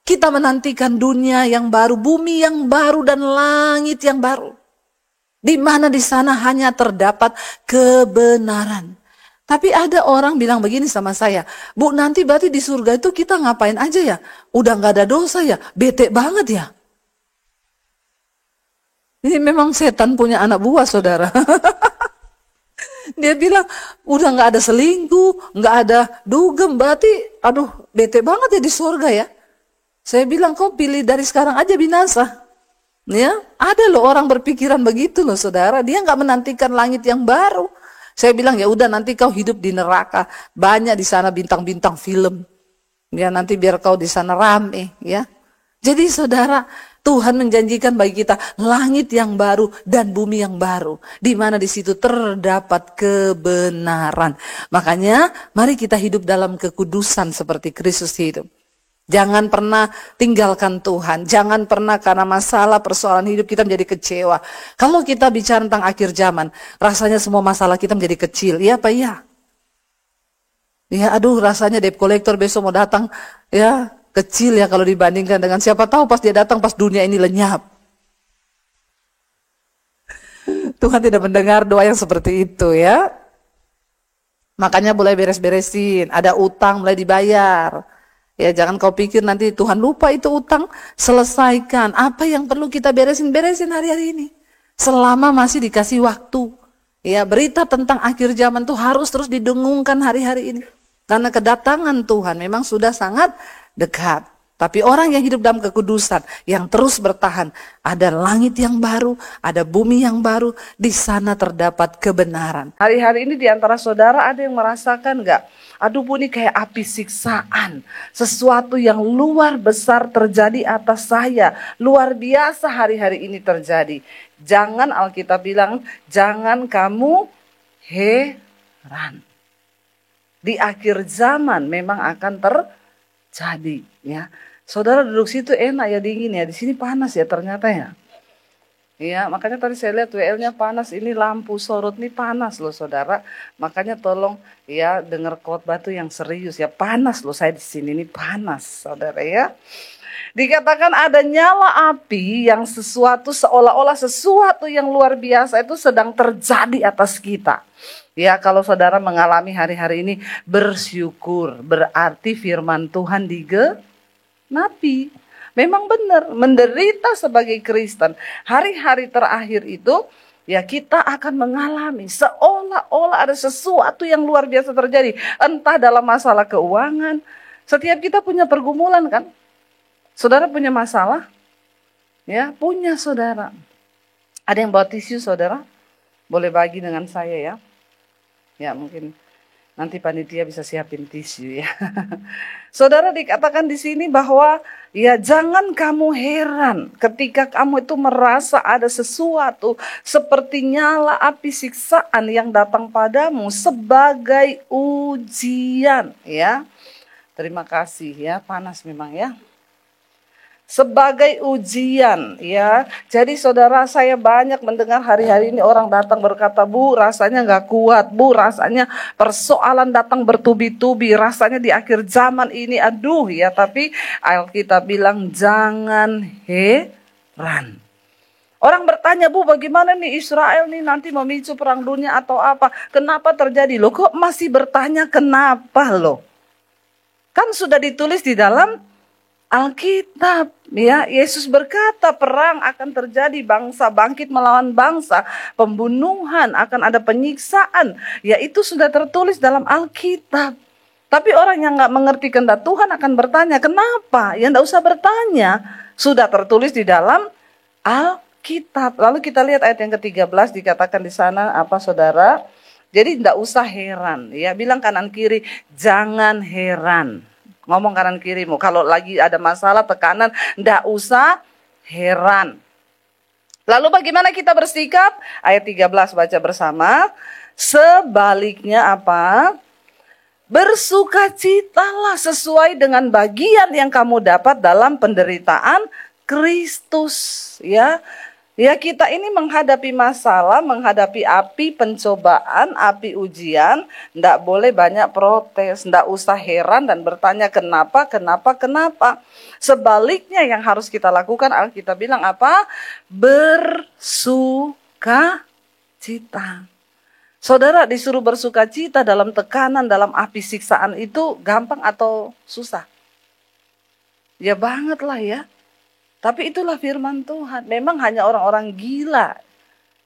Kita menantikan dunia yang baru, bumi yang baru, dan langit yang baru. Di mana di sana hanya terdapat kebenaran. Tapi ada orang bilang begini sama saya, Bu, nanti berarti di surga itu kita ngapain aja ya? Udah nggak ada dosa ya? Bete banget ya? Ini memang setan punya anak buah, saudara. Dia bilang, udah nggak ada selingkuh, nggak ada dugem, berarti aduh bete banget ya di surga ya. Saya bilang, kau pilih dari sekarang aja binasa. Ya, ada loh orang berpikiran begitu loh, saudara. Dia nggak menantikan langit yang baru. Saya bilang, ya udah nanti kau hidup di neraka. Banyak di sana bintang-bintang film. Ya nanti biar kau di sana rame, ya. Jadi saudara, Tuhan menjanjikan bagi kita langit yang baru dan bumi yang baru, di mana di situ terdapat kebenaran. Makanya mari kita hidup dalam kekudusan seperti Kristus hidup. Jangan pernah tinggalkan Tuhan. Jangan pernah karena masalah persoalan hidup kita menjadi kecewa. Kalau kita bicara tentang akhir zaman, rasanya semua masalah kita menjadi kecil. Iya apa iya? Ya aduh rasanya debt collector besok mau datang, ya kecil ya kalau dibandingkan dengan siapa tahu pas dia datang pas dunia ini lenyap. Tuhan tidak mendengar doa yang seperti itu ya. Makanya mulai beres-beresin, ada utang mulai dibayar. Ya jangan kau pikir nanti Tuhan lupa itu utang, selesaikan. Apa yang perlu kita beresin hari-hari ini. Selama masih dikasih waktu. Ya berita tentang akhir zaman tuh harus terus didengungkan hari-hari ini. Karena kedatangan Tuhan memang sudah sangat dekat. Tapi orang yang hidup dalam kekudusan, yang terus bertahan, ada langit yang baru, ada bumi yang baru, di sana terdapat kebenaran. Hari-hari ini di antara saudara ada yang merasakan enggak? Aduh Bu, ini kayak api siksaan. Sesuatu yang luar besar terjadi atas saya. Luar biasa hari-hari ini terjadi. Jangan, Alkitab bilang, jangan kamu heran. Di akhir zaman memang akan terjadi ya. Saudara duduk situ enak ya, dingin ya. Di sini panas ya ternyata ya. Ya, makanya tadi saya lihat WL-nya panas, ini lampu sorot nih panas loh saudara. Makanya tolong ya dengar khotbah tuh yang serius ya. Panas loh saya di sini nih panas saudara ya. Dikatakan ada nyala api yang sesuatu seolah-olah sesuatu yang luar biasa itu sedang terjadi atas kita. Ya kalau saudara mengalami hari-hari ini bersyukur, berarti firman Tuhan digenapi. Memang benar, menderita sebagai Kristen, hari-hari terakhir itu, ya kita akan mengalami seolah-olah ada sesuatu yang luar biasa terjadi. Entah dalam masalah keuangan, setiap kita punya pergumulan kan. Saudara punya masalah? Ya, punya saudara. Ada yang bawa tisu saudara? Boleh bagi dengan saya ya. Ya mungkin nanti panitia bisa siapin tisu ya. Saudara dikatakan di sini bahwa ya jangan kamu heran ketika kamu itu merasa ada sesuatu seperti nyala api siksaan yang datang padamu sebagai ujian ya. Terima kasih ya, panas memang ya. Sebagai ujian ya. Jadi saudara, saya banyak mendengar hari-hari ini orang datang berkata, Bu rasanya gak kuat, Bu rasanya persoalan datang bertubi-tubi, rasanya di akhir zaman ini aduh ya. Tapi Alkitab bilang jangan heran. Orang bertanya, Bu bagaimana nih Israel nih nanti memicu perang dunia atau apa? Kenapa terjadi? Loh kok masih bertanya kenapa loh? Kan sudah ditulis di dalam Alkitab ya. Yesus berkata perang akan terjadi, bangsa bangkit melawan bangsa, pembunuhan, akan ada penyiksaan. Ya itu sudah tertulis dalam Alkitab. Tapi orang yang gak mengerti kehendak Tuhan akan bertanya, kenapa? Ya gak usah bertanya, sudah tertulis di dalam Alkitab. Lalu kita lihat ayat yang ke-13 dikatakan di sana apa saudara? Jadi gak usah heran ya. Bilang kanan kiri, jangan heran. Ngomong kanan kirimu, kalau lagi ada masalah tekanan, ndak usah heran. Lalu bagaimana kita bersikap? Ayat 13 baca bersama. Sebaliknya apa? Bersukacitalah sesuai dengan bagian yang kamu dapat dalam penderitaan Kristus. Ya kita ini menghadapi masalah, menghadapi api pencobaan, api ujian, ndak boleh banyak protes, ndak usah heran dan bertanya kenapa. Sebaliknya yang harus kita lakukan, Alkitab bilang apa? Bersukacita. Saudara disuruh bersukacita dalam tekanan, dalam api siksaan itu gampang atau susah? Ya banget lah ya. Tapi itulah firman Tuhan. Memang hanya orang-orang gila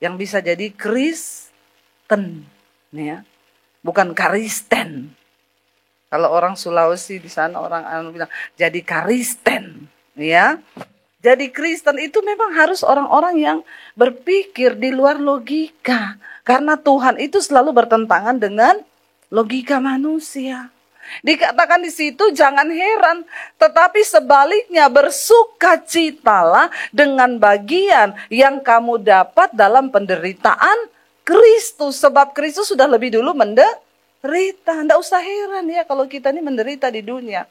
yang bisa jadi Kristen, ya. Bukan Karisten. Kalau orang Sulawesi di sana orang bilang jadi Karisten, ya. Jadi Kristen itu memang harus orang-orang yang berpikir di luar logika. Karena Tuhan itu selalu bertentangan dengan logika manusia. Dikatakan di situ jangan heran, tetapi sebaliknya bersukacitalah dengan bagian yang kamu dapat dalam penderitaan Kristus. Sebab Kristus sudah lebih dulu menderita. Tidak usah heran ya kalau kita ini menderita di dunia.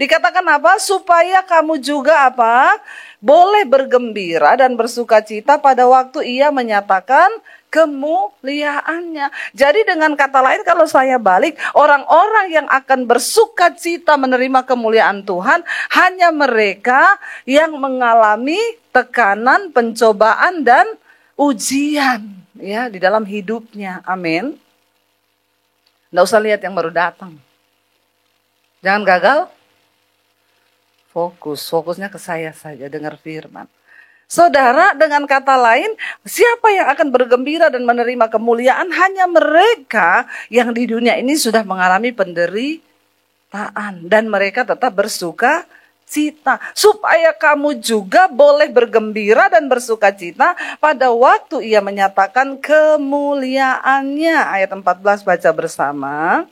Dikatakan apa? Supaya kamu juga apa? Boleh bergembira dan bersukacita pada waktu ia menyatakan kemuliaannya. Jadi dengan kata lain kalau saya balik, orang-orang yang akan bersukacita menerima kemuliaan Tuhan hanya mereka yang mengalami tekanan, pencobaan dan ujian ya di dalam hidupnya. Amin. Nggak usah lihat yang baru datang. Jangan gagal. Fokusnya ke saya saja, dengar firman. Saudara, dengan kata lain, siapa yang akan bergembira dan menerima kemuliaan? Hanya mereka yang di dunia ini sudah mengalami penderitaan. Dan mereka tetap bersuka cita. Supaya kamu juga boleh bergembira dan bersuka cita pada waktu ia menyatakan kemuliaannya. Ayat 14 baca bersama.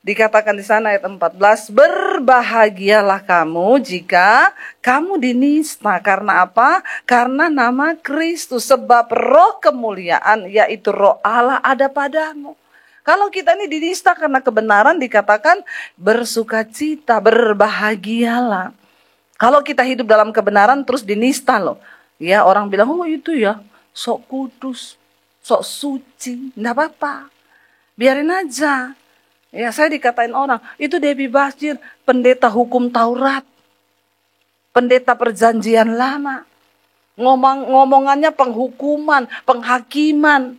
Dikatakan di sana ayat 14, berbahagialah kamu jika kamu dinista. Karena apa? Karena nama Kristus. Sebab roh kemuliaan, yaitu roh Allah ada padamu. Kalau kita ini dinista karena kebenaran, dikatakan bersukacita, berbahagialah. Kalau kita hidup dalam kebenaran terus dinista loh. Ya orang bilang, oh itu ya sok kudus, sok suci. Nggak apa-apa, biarin aja. Ya saya dikatain orang, itu Debbie Basjir, pendeta hukum Taurat. Pendeta perjanjian lama. Ngomongannya penghukuman, penghakiman.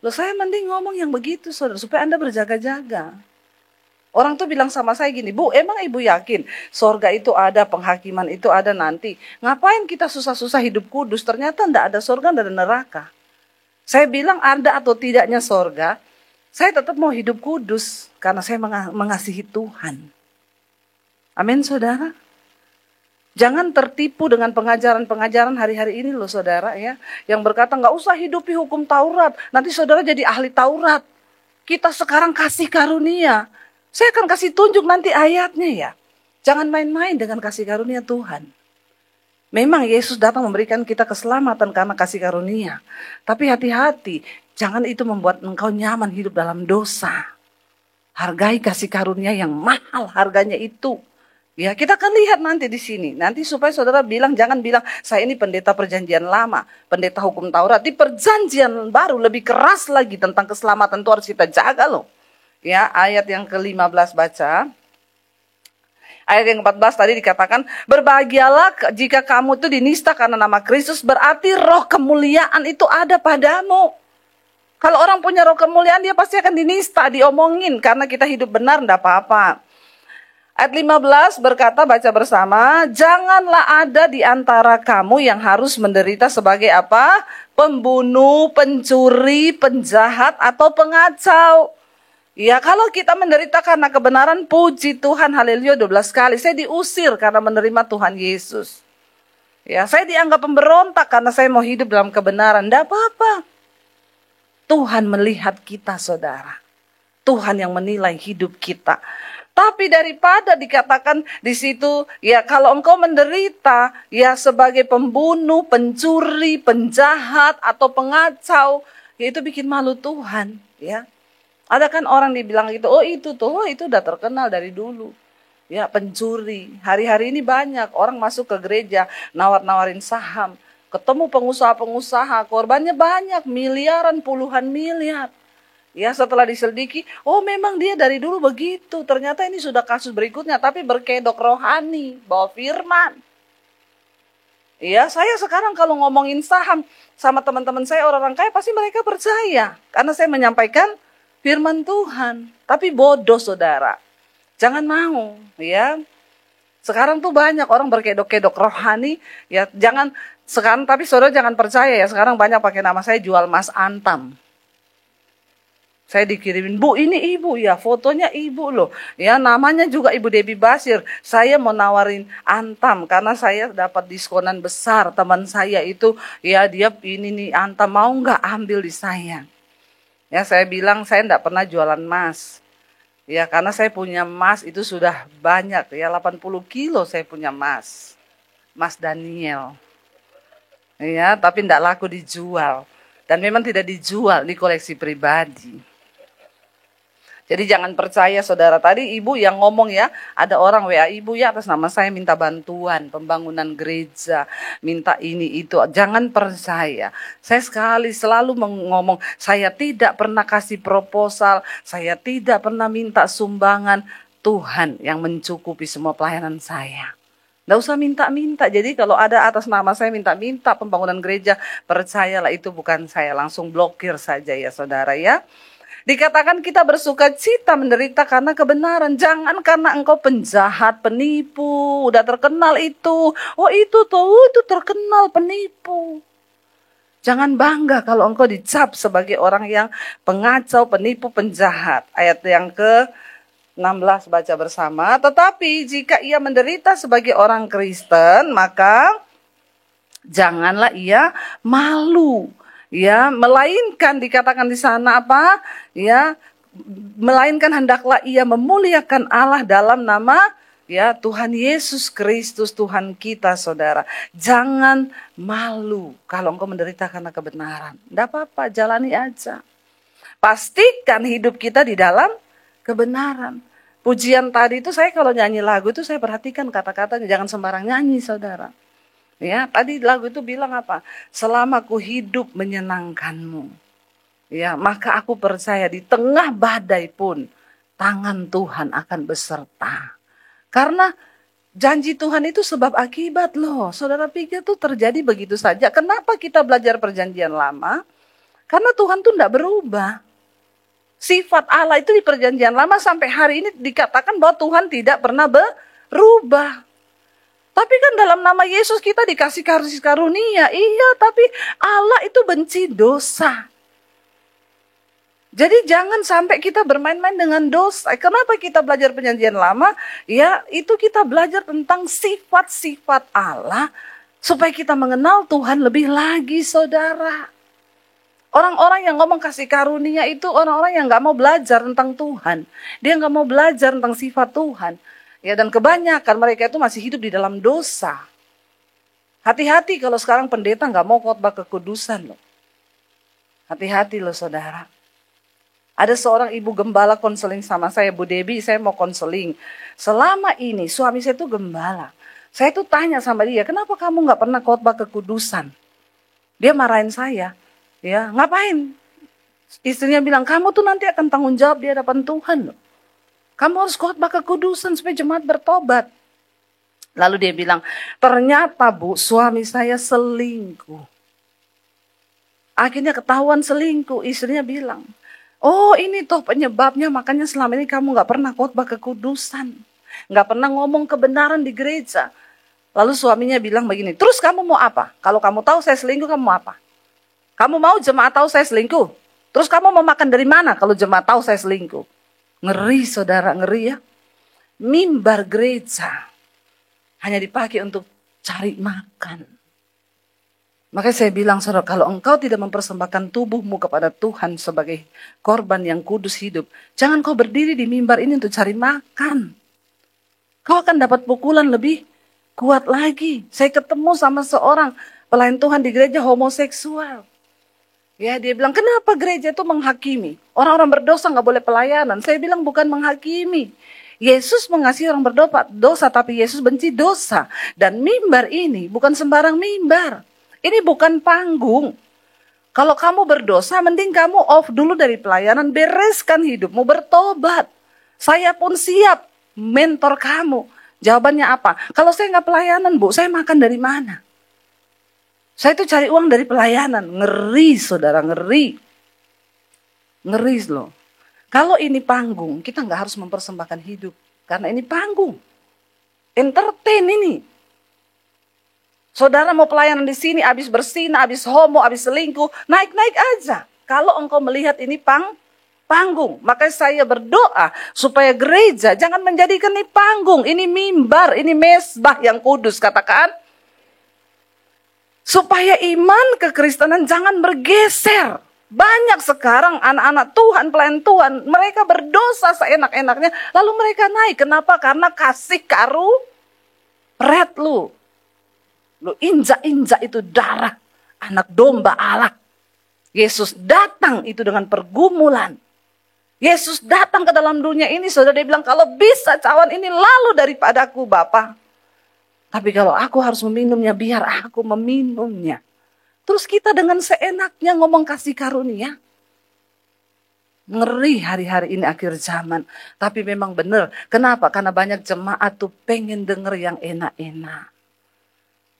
Loh saya mending ngomong yang begitu saudara, supaya Anda berjaga-jaga. Orang tuh bilang sama saya gini, Bu emang ibu yakin sorga itu ada, penghakiman itu ada nanti. Ngapain kita susah-susah hidup kudus, ternyata enggak ada sorga, enggak ada neraka. Saya bilang ada atau tidaknya sorga, saya tetap mau hidup kudus karena saya mengasihi Tuhan. Amin saudara. Jangan tertipu dengan pengajaran-pengajaran hari-hari ini loh saudara ya. Yang berkata nggak usah hidupi hukum Taurat. Nanti saudara jadi ahli Taurat. Kita sekarang kasih karunia. Saya akan kasih tunjuk nanti ayatnya ya. Jangan main-main dengan kasih karunia Tuhan. Memang Yesus datang memberikan kita keselamatan karena kasih karunia. Tapi hati-hati. Jangan itu membuat engkau nyaman hidup dalam dosa. Hargai kasih karunia yang mahal harganya itu. Ya, kita akan lihat nanti di sini. Nanti supaya saudara bilang, jangan bilang saya ini pendeta perjanjian lama, pendeta hukum Taurat. Di perjanjian baru lebih keras lagi tentang keselamatan itu harus kita jaga loh. Ya, ayat yang ke-15 baca. Ayat yang 14 tadi dikatakan, berbahagialah jika kamu itu dinista karena nama Kristus, berarti roh kemuliaan itu ada padamu. Kalau orang punya roh kemuliaan, dia pasti akan dinista, diomongin. Karena kita hidup benar, enggak apa-apa. Ayat 15 berkata, baca bersama, janganlah ada di antara kamu yang harus menderita sebagai apa? Pembunuh, pencuri, penjahat, atau pengacau. Ya, kalau kita menderita karena kebenaran, puji Tuhan, haleluya 12 kali. Saya diusir karena menerima Tuhan Yesus. Ya, saya dianggap pemberontak karena saya mau hidup dalam kebenaran. Enggak apa-apa. Tuhan melihat kita saudara. Tuhan yang menilai hidup kita. Tapi daripada dikatakan di situ, ya kalau engkau menderita, ya sebagai pembunuh, pencuri, penjahat, atau pengacau, ya itu bikin malu Tuhan. Ya, ada kan orang dibilang gitu, oh itu udah terkenal dari dulu. Ya pencuri, hari-hari ini banyak orang masuk ke gereja, nawar-nawarin saham. Ketemu pengusaha-pengusaha, korbannya banyak, miliaran, puluhan miliar. Ya setelah diselidiki, oh memang dia dari dulu begitu. Ternyata ini sudah kasus berikutnya, tapi berkedok rohani, bawa firman. Ya, saya sekarang kalau ngomongin saham sama teman-teman saya orang-orang kaya pasti mereka percaya. Karena saya menyampaikan firman Tuhan. Tapi bodoh saudara. Jangan mau ya. Sekarang tuh banyak orang berkedok-kedok rohani. Ya jangan sekarang, tapi saudara jangan percaya ya. Sekarang banyak pakai nama saya jual Mas Antam. Saya dikirimin, Bu ini ibu ya, fotonya ibu loh. Ya namanya juga Ibu Debbie Basir. Saya mau nawarin Antam karena saya dapat diskonan besar. Teman saya itu ya dia ini nih Antam, mau nggak ambil di saya. Ya saya bilang saya enggak pernah jualan emas. Ya karena saya punya emas itu sudah banyak ya 80 kilo saya punya emas. Mas Daniel. Ya tapi enggak laku dijual. Dan memang tidak dijual di koleksi pribadi. Jadi jangan percaya saudara. Tadi ibu yang ngomong ya, ada orang WA ibu ya atas nama saya minta bantuan pembangunan gereja, minta ini itu. Jangan percaya. Saya selalu ngomong, saya tidak pernah kasih proposal, saya tidak pernah minta sumbangan. Tuhan yang mencukupi semua pelayanan saya. Nggak usah minta-minta. Jadi kalau ada atas nama saya minta-minta pembangunan gereja, percayalah itu bukan saya. Langsung blokir saja ya saudara ya. Dikatakan kita bersuka cita menderita karena kebenaran. Jangan karena engkau penjahat, penipu, udah terkenal itu. Oh itu tuh, itu terkenal penipu. Jangan bangga kalau engkau dicap sebagai orang yang pengacau, penipu, penjahat. Ayat yang ke-16 baca bersama. Tetapi jika ia menderita sebagai orang Kristen, maka janganlah ia malu. Ya, melainkan dikatakan di sana apa? Ya, melainkan hendaklah ia memuliakan Allah dalam nama ya Tuhan Yesus Kristus Tuhan kita, saudara. Jangan malu kalau engkau menderita karena kebenaran. Tidak apa-apa, jalani aja. Pastikan hidup kita di dalam kebenaran. Pujian tadi itu saya kalau nyanyi lagu itu saya perhatikan kata-katanya, jangan sembarang nyanyi, saudara. Ya, tadi lagu itu bilang apa? Selama ku hidup menyenangkanmu. Ya, maka aku percaya di tengah badai pun tangan Tuhan akan beserta. Karena janji Tuhan itu sebab akibat loh. Saudara pikir tuh terjadi begitu saja. Kenapa kita belajar perjanjian lama? Karena Tuhan tuh enggak berubah. Sifat Allah itu di perjanjian lama sampai hari ini dikatakan bahwa Tuhan tidak pernah berubah. Tapi kan dalam nama Yesus kita dikasih kasih karunia. Iya, tapi Allah itu benci dosa. Jadi jangan sampai kita bermain-main dengan dosa. Kenapa kita belajar perjanjian lama? Ya, itu kita belajar tentang sifat-sifat Allah. Supaya kita mengenal Tuhan lebih lagi, saudara. Orang-orang yang ngomong kasih karunia itu orang-orang yang gak mau belajar tentang Tuhan. Dia gak mau belajar tentang sifat Tuhan. Ya, dan kebanyakan mereka itu masih hidup di dalam dosa. Hati-hati kalau sekarang pendeta nggak mau khotbah kekudusan loh. Hati-hati loh saudara. Ada seorang ibu gembala konseling sama saya, Bu Debbie, saya mau konseling. Selama ini suami saya itu gembala. Saya tuh tanya sama dia, kenapa kamu nggak pernah khotbah kekudusan? Dia marahin saya. Ya, ngapain? Istrinya bilang, kamu tuh nanti akan tanggung jawab di hadapan Tuhan loh. Kamu harus khotbah kekudusan supaya jemaat bertobat. Lalu dia bilang, ternyata Bu, suami saya selingkuh. Akhirnya ketahuan selingkuh, istrinya bilang, oh ini toh penyebabnya, makanya selama ini kamu gak pernah khotbah kekudusan. Gak pernah ngomong kebenaran di gereja. Lalu suaminya bilang begini, terus kamu mau apa? Kalau kamu tahu saya selingkuh, kamu mau apa? Kamu mau jemaat tahu saya selingkuh? Terus kamu mau makan dari mana kalau jemaat tahu saya selingkuh? Ngeri saudara, ngeri ya. Mimbar gereja hanya dipakai untuk cari makan. Makanya saya bilang saudara, kalau engkau tidak mempersembahkan tubuhmu kepada Tuhan sebagai korban yang kudus hidup, jangan kau berdiri di mimbar ini untuk cari makan. Kau akan dapat pukulan lebih kuat lagi. Saya ketemu sama seorang pelayan Tuhan di gereja homoseksual. Ya, dia bilang, kenapa gereja itu menghakimi? Orang-orang berdosa nggak boleh pelayanan. Saya bilang bukan menghakimi. Yesus mengasihi orang berdosa, tapi Yesus benci dosa. Dan mimbar ini bukan sembarang mimbar. Ini bukan panggung. Kalau kamu berdosa, mending kamu off dulu dari pelayanan, bereskan hidupmu, bertobat. Saya pun siap mentor kamu. Jawabannya apa? Kalau saya nggak pelayanan, Bu, saya makan dari mana? Saya itu cari uang dari pelayanan. Ngeri saudara, ngeri. Ngeri loh. Kalau ini panggung, kita nggak harus mempersembahkan hidup. Karena ini panggung. Entertain ini. Saudara mau pelayanan di sini, habis berzina, habis homo, habis selingkuh, naik-naik aja. Kalau engkau melihat ini panggung, maka saya berdoa supaya gereja jangan menjadikan ini panggung, ini mimbar, ini mesbah yang kudus, katakan. Supaya iman kekristenan jangan bergeser. Banyak sekarang anak-anak Tuhan, pelayan Tuhan, mereka berdosa seenak-enaknya, lalu mereka naik. Kenapa? Karena kasih karet lu. Lu injak-injak itu darah anak domba Allah. Yesus datang itu dengan pergumulan. Yesus datang ke dalam dunia ini, saudara, dia bilang, kalau bisa cawan ini lalu daripadaku Bapa. Tapi kalau aku harus meminumnya, biar aku meminumnya. Terus kita dengan seenaknya ngomong kasih karunia. Ngeri hari-hari ini akhir zaman. Tapi memang benar. Kenapa? Karena banyak jemaat tuh pengen denger yang enak-enak.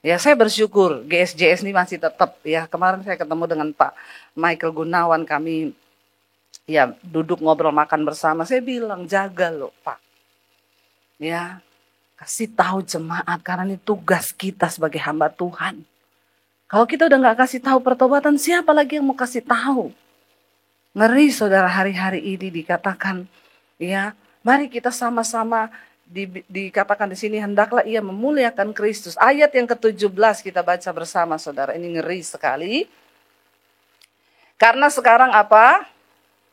Ya, saya bersyukur GSJS ini masih tetap ya. Kemarin saya ketemu dengan Pak Michael Gunawan, kami ya duduk ngobrol makan bersama. Saya bilang, jaga loh Pak. Ya, kasih tahu jemaat karena ini tugas kita sebagai hamba Tuhan. Kalau kita udah nggak kasih tahu pertobatan, siapa lagi yang mau kasih tahu? Ngeri saudara, hari-hari ini dikatakan, ya, mari kita sama-sama dikatakan di sini, hendaklah ia memuliakan Kristus. Ayat yang ke-17 kita baca bersama saudara, ini ngeri sekali. Karena sekarang apa?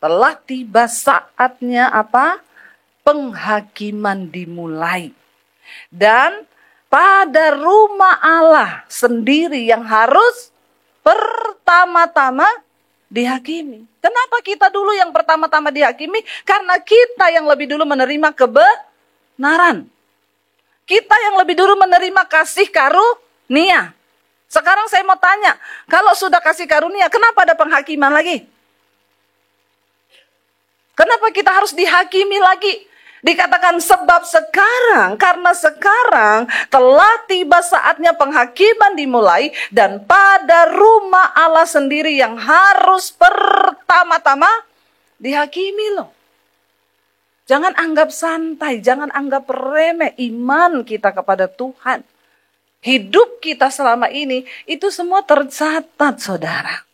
Telah tiba saatnya apa? Penghakiman dimulai. Dan pada rumah Allah sendiri yang harus pertama-tama dihakimi. Kenapa kita dulu yang pertama-tama dihakimi? Karena kita yang lebih dulu menerima kebenaran. Kita yang lebih dulu menerima kasih karunia. Sekarang saya mau tanya, kalau sudah kasih karunia, kenapa ada penghakiman lagi? Kenapa kita harus dihakimi lagi? Dikatakan sebab sekarang, karena sekarang telah tiba saatnya penghakiman dimulai dan pada rumah Allah sendiri yang harus pertama-tama dihakimi loh. Jangan anggap santai, jangan anggap remeh iman kita kepada Tuhan. Hidup kita selama ini itu semua tercatat saudara.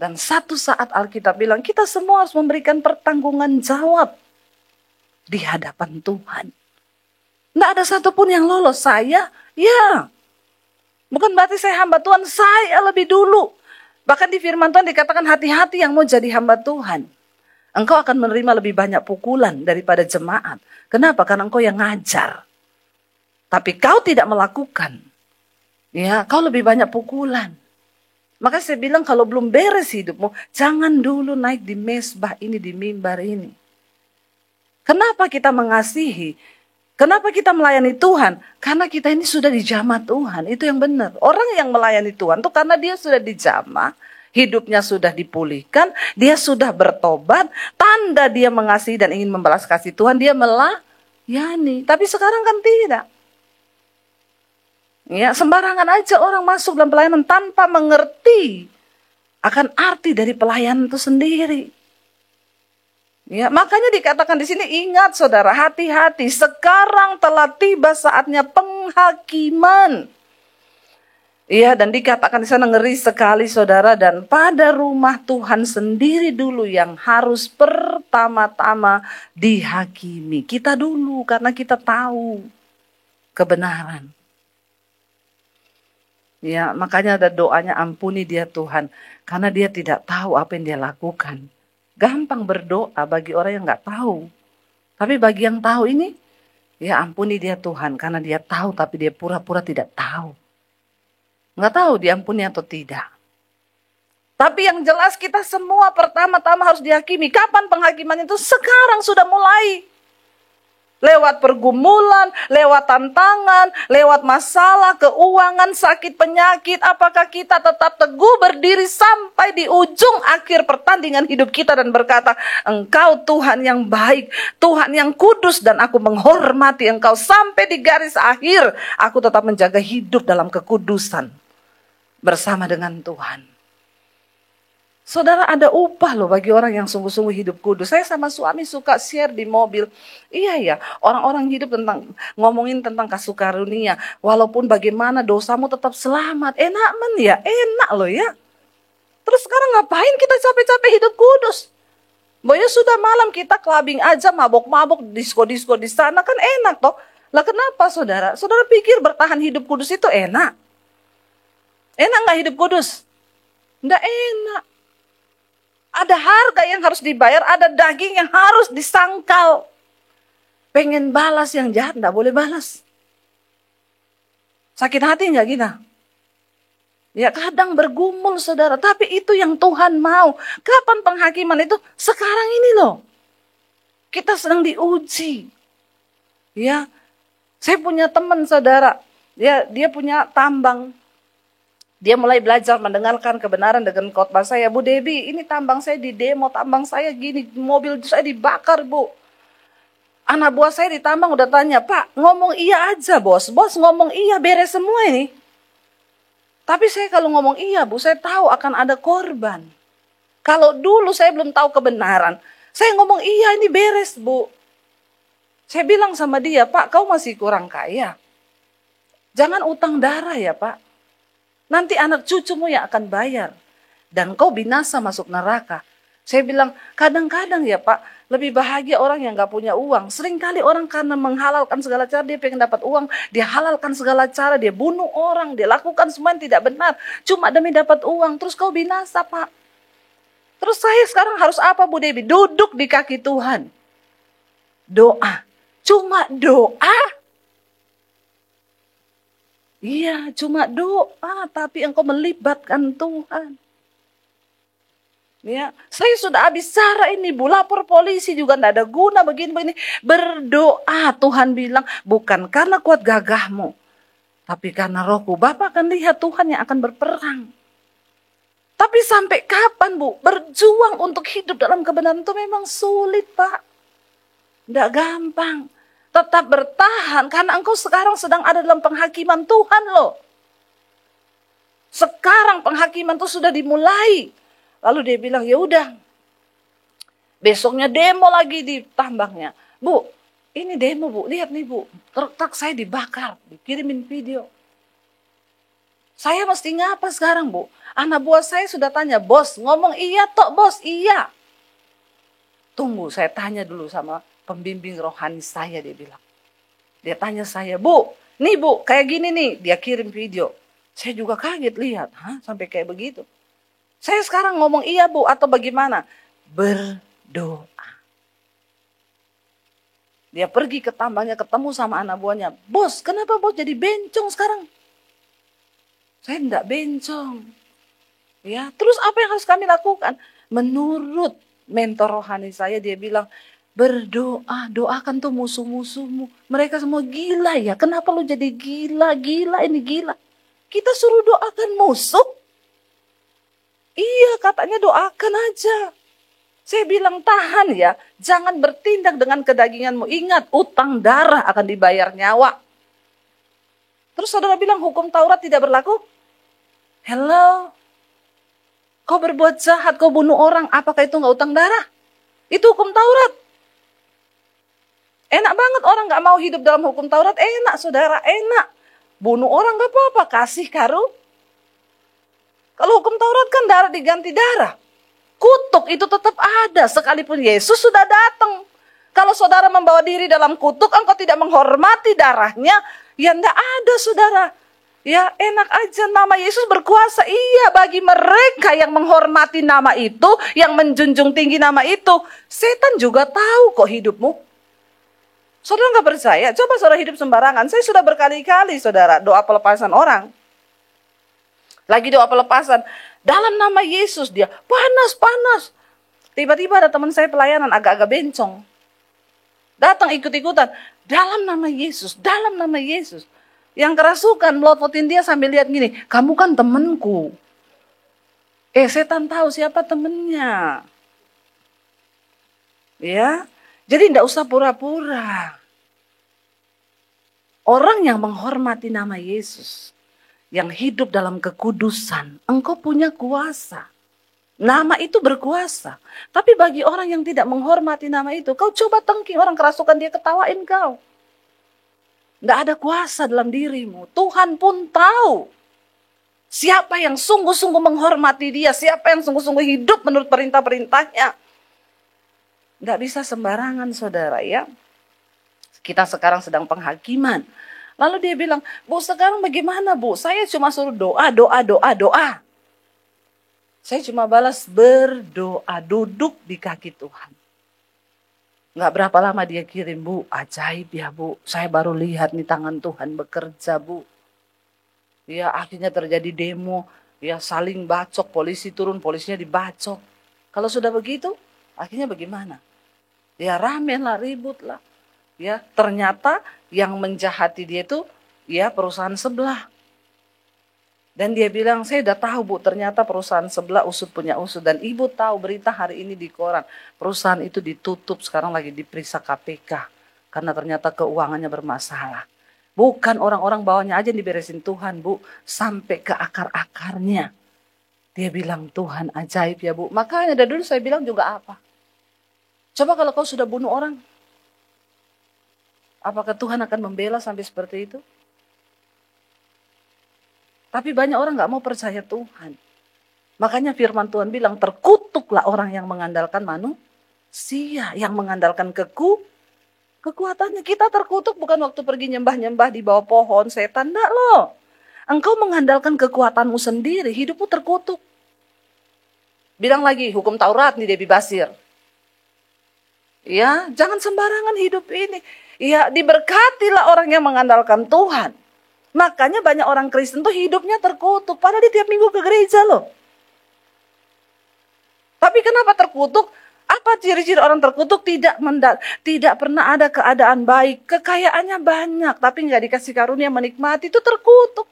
Dan satu saat Alkitab bilang kita semua harus memberikan pertanggungan jawab di hadapan Tuhan. Tidak ada satupun yang lolos. Saya, ya. Bukan berarti saya hamba Tuhan, saya lebih dulu. Bahkan di firman Tuhan dikatakan hati-hati yang mau jadi hamba Tuhan. Engkau akan menerima lebih banyak pukulan daripada jemaat. Kenapa? Karena engkau yang ngajar. Tapi kau tidak melakukan. Ya, kau lebih banyak pukulan. Maka saya bilang kalau belum beres hidupmu, jangan dulu naik di mesbah ini, di mimbar ini. Kenapa kita mengasihi? Kenapa kita melayani Tuhan? Karena kita ini sudah dijamah Tuhan, itu yang benar. Orang yang melayani Tuhan itu karena dia sudah dijamah, hidupnya sudah dipulihkan, dia sudah bertobat, tanda dia mengasihi dan ingin membalas kasih Tuhan, dia melayani. Tapi sekarang kan tidak. Ya, sembarangan aja orang masuk dalam pelayanan tanpa mengerti akan arti dari pelayanan itu sendiri. Ya, makanya dikatakan di sini, ingat saudara, hati-hati, sekarang telah tiba saatnya penghakiman. Iya, dan dikatakan di sana ngeri sekali saudara, dan pada rumah Tuhan sendiri dulu yang harus pertama-tama dihakimi. Kita dulu karena kita tahu kebenaran. Ya, makanya ada doanya, ampuni dia Tuhan, karena dia tidak tahu apa yang dia lakukan. Gampang berdoa bagi orang yang nggak tahu. Tapi bagi yang tahu ini, ya ampuni dia Tuhan, karena dia tahu tapi dia pura-pura tidak tahu. Nggak tahu diampuni atau tidak. Tapi yang jelas kita semua pertama-tama harus dihakimi. Kapan penghakiman itu? Sekarang sudah mulai. Lewat pergumulan, lewat tantangan, lewat masalah, keuangan, sakit, penyakit. Apakah kita tetap teguh berdiri sampai di ujung akhir pertandingan hidup kita dan berkata, Engkau Tuhan yang baik, Tuhan yang kudus, dan aku menghormati Engkau sampai di garis akhir. Aku tetap menjaga hidup dalam kekudusan bersama dengan Tuhan. Saudara, ada upah loh bagi orang yang sungguh-sungguh hidup kudus. Saya sama suami suka share di mobil. Iya ya, orang-orang hidup ngomongin tentang kasih karunia. Walaupun bagaimana dosamu tetap selamat. Enak ya, enak loh ya. Terus sekarang ngapain kita capek-capek hidup kudus? Boya sudah malam kita clubbing aja, mabok-mabok, disko-disko di sana, kan enak toh. Lah kenapa saudara? Saudara pikir bertahan hidup kudus itu enak? Enak gak hidup kudus? Nggak enak. Ada harga yang harus dibayar, ada daging yang harus disangkal. Pengen balas yang jahat, nggak boleh balas. Sakit hati nggak kita? Ya kadang bergumul saudara, tapi itu yang Tuhan mau. Kapan penghakiman itu? Sekarang ini loh. Kita sedang diuji. Ya, saya punya teman saudara, dia punya tambang. Dia mulai belajar mendengarkan kebenaran dengan khotbah saya. Bu Debbie, ini tambang saya di demo, tambang saya gini, mobil saya dibakar, Bu. Anak buah saya di tambang udah tanya, Pak, ngomong iya aja, bos. Bos ngomong iya, beres semua ini. Tapi saya kalau ngomong iya, Bu, saya tahu akan ada korban. Kalau dulu saya belum tahu kebenaran, saya ngomong iya, ini beres, Bu. Saya bilang sama dia, Pak, kau masih kurang kaya. Jangan utang darah ya, Pak. Nanti anak cucumu yang akan bayar. Dan kau binasa masuk neraka. Saya bilang, kadang-kadang ya Pak, lebih bahagia orang yang gak punya uang. Seringkali orang karena menghalalkan segala cara, dia pengen dapat uang. Dia halalkan segala cara, dia bunuh orang, dia lakukan semua yang tidak benar. Cuma demi dapat uang, terus kau binasa Pak. Terus saya sekarang harus apa Bu Debbie? Duduk di kaki Tuhan. Doa. Cuma doa. Iya, cuma doa, tapi engkau melibatkan Tuhan. Ya, saya sudah habis cara ini, Bu, lapor polisi juga tidak ada guna begini. Berdoa, Tuhan bilang, bukan karena kuat gagahmu, tapi karena rohku. Bapak akan lihat Tuhan yang akan berperang. Tapi sampai kapan, Bu? Berjuang untuk hidup dalam kebenaran itu memang sulit, Pak. Tidak gampang. Tetap bertahan karena engkau sekarang sedang ada dalam penghakiman Tuhan loh. Sekarang penghakiman itu sudah dimulai. Lalu dia bilang, ya udah. Besoknya demo lagi di tambangnya. Bu, ini demo Bu, lihat nih Bu. Truk saya dibakar, dikirimin video. Saya mesti ngapa sekarang Bu? Anak buah saya sudah tanya, bos ngomong iya tok bos, iya. Tunggu, saya tanya dulu sama pembimbing rohani saya, dia bilang. Dia tanya saya, Bu, nih Bu, kayak gini nih. Dia kirim video. Saya juga kaget lihat, sampai kayak begitu. Saya sekarang ngomong iya Bu, atau bagaimana? Berdoa. Dia pergi ke tambangnya, ketemu sama anak buahnya. Bos, kenapa bos jadi bencong sekarang? Saya enggak bencong. Ya, terus apa yang harus kami lakukan? Menurut mentor rohani saya, dia bilang, berdoa, doakan tuh musuh-musuhmu. Mereka semua gila ya. Kenapa lu jadi gila? Gila ini gila. Kita suruh doakan musuh. Iya, katanya doakan aja. Saya bilang tahan ya. Jangan bertindak dengan kedaginganmu. Ingat, utang darah akan dibayar nyawa. Terus saudara bilang hukum Taurat tidak berlaku? Hello? Kau berbuat jahat, kau bunuh orang. Apakah itu gak utang darah? Itu hukum Taurat. Enak banget orang gak mau hidup dalam hukum Taurat. Enak saudara, enak. Bunuh orang gak apa-apa, kasih karu. Kalau hukum Taurat kan darah diganti darah. Kutuk itu tetap ada, sekalipun Yesus sudah datang. Kalau saudara membawa diri dalam kutuk, engkau tidak menghormati darahnya, ya enggak ada saudara. Ya enak aja, nama Yesus berkuasa. Iya, bagi mereka yang menghormati nama itu, yang menjunjung tinggi nama itu. Setan juga tahu kok hidupmu. Saudara nggak percaya? Coba saudara hidup sembarangan. Saya sudah berkali-kali saudara doa pelepasan orang. Lagi doa pelepasan. Dalam nama Yesus dia panas. Tiba-tiba ada teman saya pelayanan agak-agak bencong. Datang ikut-ikutan. Dalam nama Yesus, dalam nama Yesus. Yang kerasukan melototin dia sambil lihat gini, kamu kan temanku. Setan tahu siapa temennya. Ya, jadi tidak usah pura-pura. Orang yang menghormati nama Yesus, yang hidup dalam kekudusan, engkau punya kuasa. Nama itu berkuasa. Tapi bagi orang yang tidak menghormati nama itu, kau coba tengking orang kerasukan, dia ketawain kau. Tidak ada kuasa dalam dirimu. Tuhan pun tahu siapa yang sungguh-sungguh menghormati dia, siapa yang sungguh-sungguh hidup menurut perintah-perintahnya. Nggak bisa sembarangan, saudara, ya. Kita sekarang sedang penghakiman. Lalu dia bilang, Bu, sekarang bagaimana, Bu? Saya cuma suruh doa. Saya cuma balas berdoa, duduk di kaki Tuhan. Nggak berapa lama dia kirim, Bu, ajaib ya, Bu. Saya baru lihat nih tangan Tuhan bekerja, Bu. Ya, akhirnya terjadi demo. Ya, saling bacok, polisi turun, polisinya dibacok. Kalau sudah begitu, akhirnya bagaimana? Ya rame lah, ribut lah. Ya, ternyata yang menjahati dia itu ya perusahaan sebelah. Dan dia bilang, saya udah tahu, Bu, ternyata perusahaan sebelah usut punya usut. Dan ibu tahu berita hari ini di koran. Perusahaan itu ditutup, sekarang lagi diperiksa KPK. Karena ternyata keuangannya bermasalah. Bukan orang-orang bawahnya aja yang diberesin Tuhan, Bu. Sampai ke akar-akarnya. Dia bilang, Tuhan ajaib ya, Bu. Makanya dari dulu saya bilang juga apa? Coba kalau kau sudah bunuh orang, apakah Tuhan akan membela sampai seperti itu? Tapi banyak orang gak mau percaya Tuhan. Makanya firman Tuhan bilang, terkutuklah orang yang mengandalkan manusia, yang mengandalkan kekuatannya. Kita terkutuk bukan waktu pergi nyembah-nyembah di bawah pohon setan, enggak loh. Engkau mengandalkan kekuatanmu sendiri, hidupmu terkutuk. Bilang lagi, hukum Taurat nih Debbie Basir. Ya, jangan sembarangan hidup ini. Ya, diberkatilah orang yang mengandalkan Tuhan. Makanya banyak orang Kristen tuh hidupnya terkutuk. Padahal dia tiap minggu ke gereja loh. Tapi kenapa terkutuk? Apa ciri-ciri orang terkutuk? Tidak pernah ada keadaan baik. Kekayaannya banyak, tapi nggak dikasih karunia menikmati, itu terkutuk.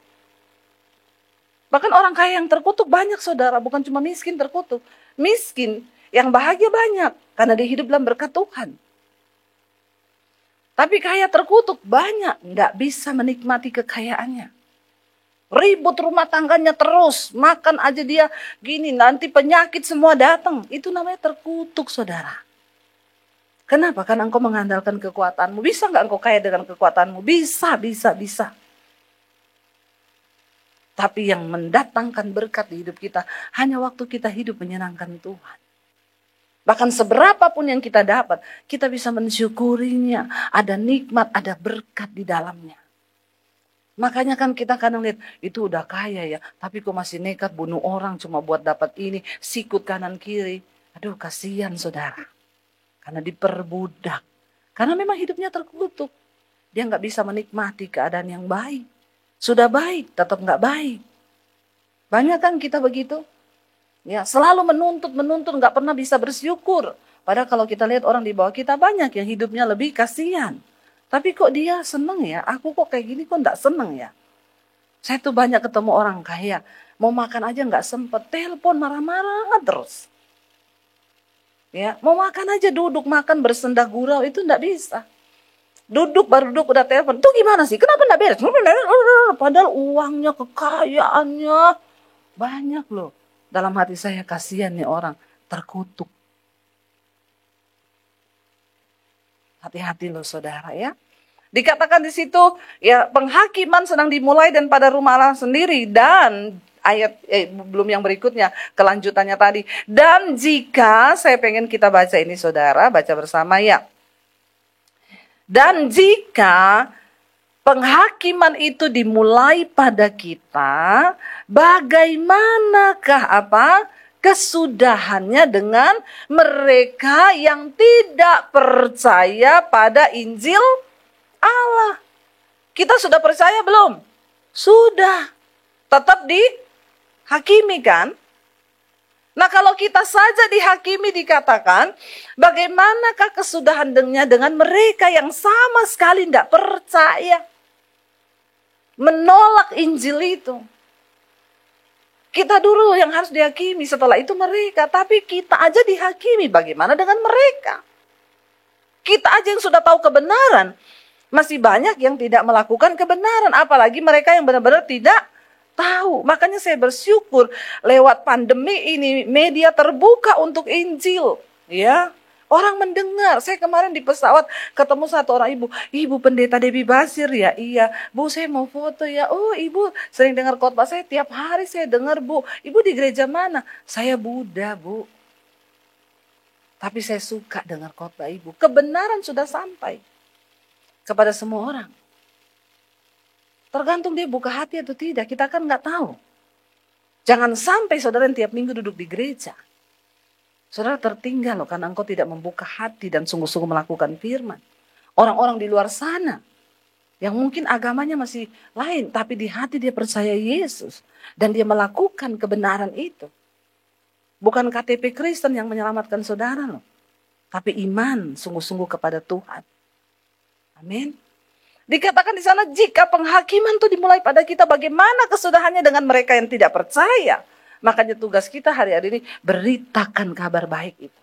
Bahkan orang kaya yang terkutuk banyak, saudara. Bukan cuma miskin terkutuk. Miskin yang bahagia banyak. Karena dia hidup dalam berkat Tuhan. Tapi kaya terkutuk banyak. Nggak bisa menikmati kekayaannya. Ribut rumah tangganya terus. Makan aja dia gini. Nanti penyakit semua datang. Itu namanya terkutuk, saudara. Kenapa? Karena engkau mengandalkan kekuatanmu. Bisa nggak engkau kaya dengan kekuatanmu? Bisa. Tapi yang mendatangkan berkat di hidup kita hanya waktu kita hidup menyenangkan Tuhan. Bahkan seberapapun yang kita dapat, kita bisa mensyukurinya. Ada nikmat, ada berkat di dalamnya. Makanya kan kita kadang lihat, itu udah kaya ya, tapi kok masih nekat bunuh orang cuma buat dapat ini, sikut kanan kiri. Aduh, kasihan saudara. Karena diperbudak. Karena memang hidupnya terkutuk. Dia nggak bisa menikmati keadaan yang baik. Sudah baik, tetap nggak baik. Banyak kan kita begitu? Ya, selalu menuntut, nggak pernah bisa bersyukur. Padahal kalau kita lihat orang di bawah kita banyak yang hidupnya lebih kasihan. Tapi kok dia seneng ya? Aku kok kayak gini kok nggak seneng ya? Saya tuh banyak ketemu orang kaya. Mau makan aja nggak sempet. Telepon marah-marah terus. Ya, mau makan aja duduk makan bersendah gurau itu nggak bisa. Baru duduk udah telepon. Itu gimana sih? Kenapa nggak beres? Padahal uangnya, kekayaannya banyak loh. Dalam hati saya kasihan nih orang terkutuk. Hati-hati loh saudara ya. Dikatakan di situ ya penghakiman sedang dimulai dan pada rumah Allah sendiri. Dan ayat belum yang berikutnya kelanjutannya tadi. Dan jika saya pengen kita baca ini saudara, baca bersama ya. Dan jika penghakiman itu dimulai pada kita, bagaimanakah kesudahannya dengan mereka yang tidak percaya pada Injil Allah? Kita sudah percaya belum? Sudah. Tetap dihakimi kan? Nah, kalau kita saja dihakimi dikatakan, bagaimanakah kesudahannya dengan mereka yang sama sekali tidak percaya, menolak Injil itu. Kita dulu yang harus dihakimi, setelah itu mereka. Tapi kita aja dihakimi, bagaimana dengan mereka? Kita aja yang sudah tahu kebenaran, masih banyak yang tidak melakukan kebenaran. Apalagi mereka yang benar-benar tidak tahu. Makanya saya bersyukur lewat pandemi ini media terbuka untuk Injil. Ya, orang mendengar. Saya kemarin di pesawat ketemu satu orang ibu. Ibu pendeta Debbie Basir ya? Iya. Bu, saya mau foto ya. Oh, ibu sering dengar khotbah saya. Tiap hari saya dengar, Bu. Ibu di gereja mana? Saya Buddha, Bu. Tapi saya suka dengar khotbah ibu. Kebenaran sudah sampai kepada semua orang. Tergantung dia buka hati atau tidak. Kita kan nggak tahu. Jangan sampai saudara yang tiap minggu duduk di gereja, saudara tertinggal loh karena engkau tidak membuka hati dan sungguh-sungguh melakukan firman. Orang-orang di luar sana yang mungkin agamanya masih lain, tapi di hati dia percaya Yesus dan dia melakukan kebenaran itu. Bukan KTP Kristen yang menyelamatkan saudara loh, tapi iman sungguh-sungguh kepada Tuhan. Amin. Dikatakan di sana, jika penghakiman itu dimulai pada kita, bagaimana kesudahannya dengan mereka yang tidak percaya? Makanya tugas kita hari-hari ini beritakan kabar baik itu.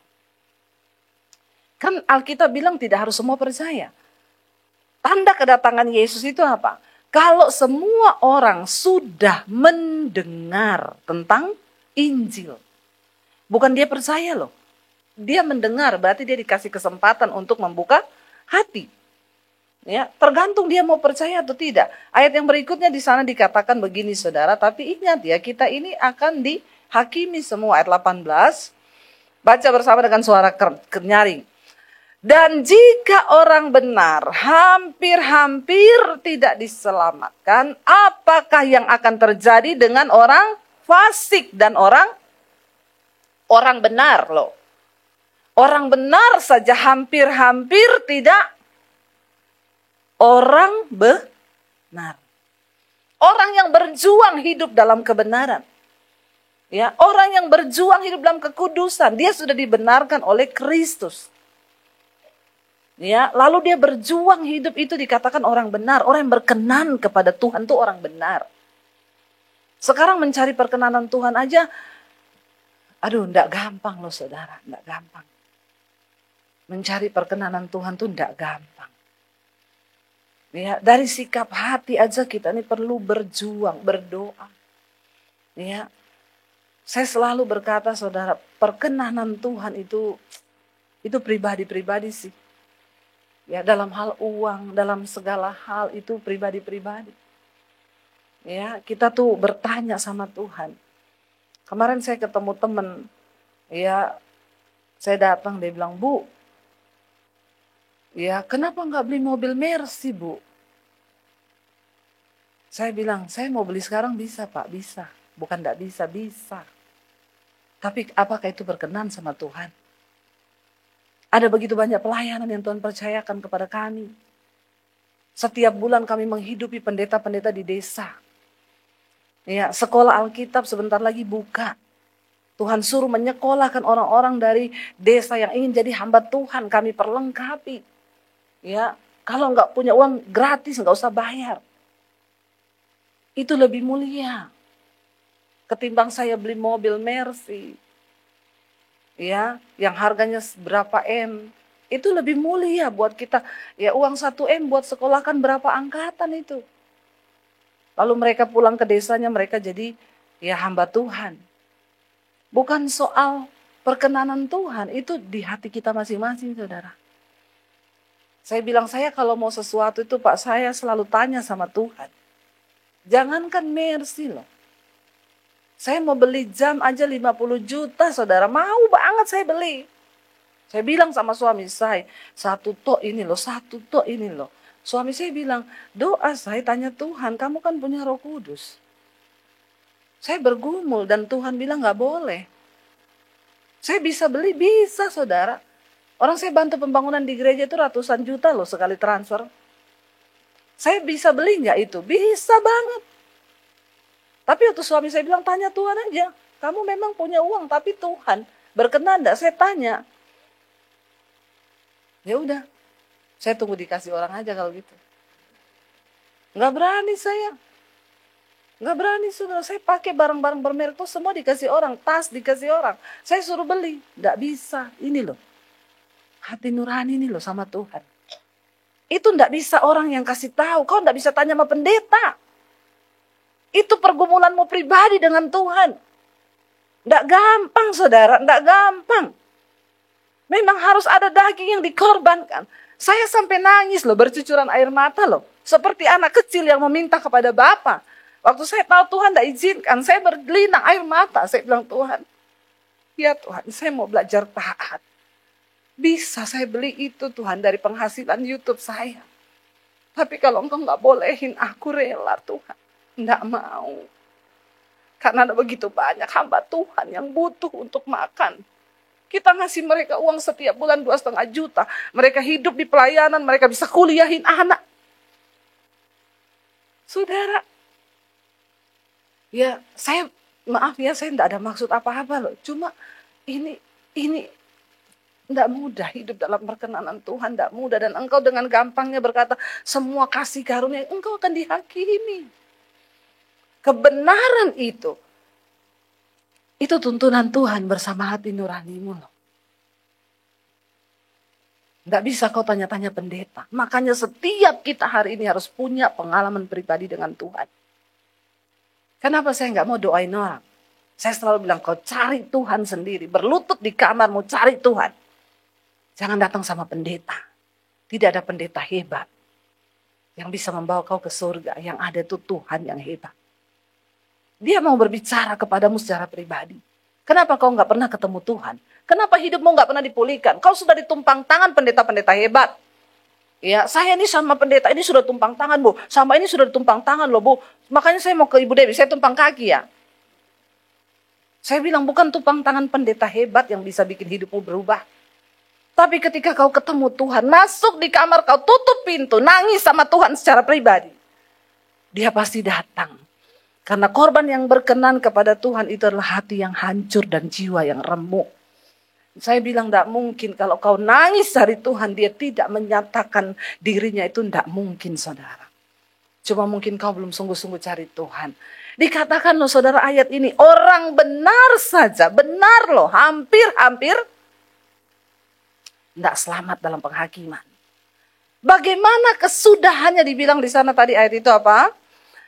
Kan Alkitab bilang tidak harus semua percaya. Tanda kedatangan Yesus itu apa? Kalau semua orang sudah mendengar tentang Injil. Bukan dia percaya loh. Dia mendengar, berarti dia dikasih kesempatan untuk membuka hati. Ya, tergantung dia mau percaya atau tidak. Ayat yang berikutnya di sana dikatakan begini saudara, tapi ingat ya, kita ini akan dihakimi semua. Ayat 18, baca bersama dengan suara nyaring. Dan jika orang benar hampir-hampir tidak diselamatkan, apakah yang akan terjadi dengan orang fasik dan orang benar loh. Orang benar saja hampir-hampir tidak. Orang benar. Orang yang berjuang hidup dalam kebenaran. Ya, orang yang berjuang hidup dalam kekudusan, dia sudah dibenarkan oleh Kristus. Ya, lalu dia berjuang hidup itu dikatakan orang benar, orang yang berkenan kepada Tuhan itu orang benar. Sekarang mencari perkenanan Tuhan aja, aduh, enggak gampang loh saudara, enggak gampang. Mencari perkenanan Tuhan tuh enggak gampang. Ya, dari sikap hati aja kita ini perlu berjuang, berdoa. Ya, saya selalu berkata saudara, perkenanan Tuhan itu pribadi-pribadi sih. Ya, dalam hal uang, dalam segala hal itu pribadi-pribadi. Ya, kita tuh bertanya sama Tuhan. Kemarin saya ketemu teman, ya, saya datang, dia bilang, Bu, ya, kenapa nggak beli mobil Mercy, Bu? Saya bilang, saya mau beli sekarang bisa, Pak, bisa. Bukan nggak bisa, bisa. Tapi apakah itu berkenan sama Tuhan? Ada begitu banyak pelayanan yang Tuhan percayakan kepada kami. Setiap bulan kami menghidupi pendeta-pendeta di desa. Ya, sekolah Alkitab sebentar lagi buka. Tuhan suruh menyekolahkan orang-orang dari desa yang ingin jadi hamba Tuhan, kami perlengkapi. Ya, kalau nggak punya uang gratis, nggak usah bayar. Itu lebih mulia ketimbang saya beli mobil Mercy. Ya, yang harganya berapa M. Itu lebih mulia buat kita. Ya, uang 1 M buat sekolahkan berapa angkatan itu. Lalu mereka pulang ke desanya, mereka jadi ya hamba Tuhan. Bukan soal perkenanan Tuhan, itu di hati kita masing-masing saudara. Saya bilang, saya kalau mau sesuatu itu Pak, saya selalu tanya sama Tuhan. Jangankan Mercy loh. Saya mau beli jam aja 50 juta saudara. Mau banget saya beli. Saya bilang sama suami saya, satu tok ini loh. Suami saya bilang, doa saya tanya Tuhan, kamu kan punya Roh Kudus. Saya bergumul dan Tuhan bilang gak boleh. Saya bisa beli, bisa saudara. Orang saya bantu pembangunan di gereja itu ratusan juta loh sekali transfer. Saya bisa beli nggak itu? Bisa banget. Tapi waktu suami saya bilang, tanya Tuhan aja. Kamu memang punya uang, tapi Tuhan berkenan enggak? Saya tanya. Ya udah, saya tunggu dikasih orang aja kalau gitu. Nggak berani saya. Nggak berani, saudara. Saya pakai barang-barang bermerek tuh semua dikasih orang. Tas dikasih orang. Saya suruh beli. Nggak bisa. Ini loh. Hati nurani ini loh sama Tuhan. Itu nggak bisa orang yang kasih tahu. Kau nggak bisa tanya sama pendeta. Itu pergumulanmu pribadi dengan Tuhan. Nggak gampang, saudara. Nggak gampang. Memang harus ada daging yang dikorbankan. Saya sampai nangis loh, bercucuran air mata loh. Seperti anak kecil yang meminta kepada Bapa. Waktu saya tahu Tuhan tidak izinkan, saya berlinang air mata. Saya bilang, Tuhan, ya Tuhan, saya mau belajar taat. Bisa saya beli itu Tuhan dari penghasilan YouTube saya. Tapi kalau Engkau nggak bolehin, aku rela Tuhan. Nggak mau. Karena ada begitu banyak hamba Tuhan yang butuh untuk makan. Kita ngasih mereka uang setiap bulan 2,5 juta. Mereka hidup di pelayanan, mereka bisa kuliahin anak. Saudara, ya saya maaf ya, saya tidak ada maksud apa-apa loh. Cuma ini tidak mudah hidup dalam perkenanan Tuhan, tidak mudah. Dan engkau dengan gampangnya berkata, semua kasih karunia, engkau akan dihakimi. Kebenaran itu tuntunan Tuhan bersama hati nuranimu loh. Nggak bisa kau tanya-tanya pendeta. Makanya setiap kita hari ini harus punya pengalaman pribadi dengan Tuhan. Kenapa saya nggak mau doain orang? Saya selalu bilang, kau cari Tuhan sendiri. Berlutut di kamarmu, cari Tuhan. Jangan datang sama pendeta. Tidak ada pendeta hebat yang bisa membawa kau ke surga. Yang ada itu Tuhan yang hebat. Dia mau berbicara kepadamu secara pribadi. Kenapa kau nggak pernah ketemu Tuhan? Kenapa hidupmu nggak pernah dipulihkan? Kau sudah ditumpang tangan pendeta-pendeta hebat. Ya, saya ini sama pendeta ini sudah tumpang tangan, Bu. Sama ini sudah tumpang tangan loh, Bu. Makanya saya mau ke Ibu Dewi, saya tumpang kaki ya. Saya bilang bukan tumpang tangan pendeta hebat yang bisa bikin hidupmu berubah. Tapi ketika kau ketemu Tuhan, masuk di kamar kau, tutup pintu, nangis sama Tuhan secara pribadi. Dia pasti datang. Karena korban yang berkenan kepada Tuhan itu adalah hati yang hancur dan jiwa yang remuk. Saya bilang tidak mungkin kalau kau nangis dari Tuhan, dia tidak menyatakan dirinya, itu tidak mungkin saudara. Cuma mungkin kau belum sungguh-sungguh cari Tuhan. Dikatakan loh saudara ayat ini, orang benar saja, benar loh, hampir-hampir tidak selamat dalam penghakiman. Bagaimana kesudahannya dibilang di sana tadi ayat itu apa?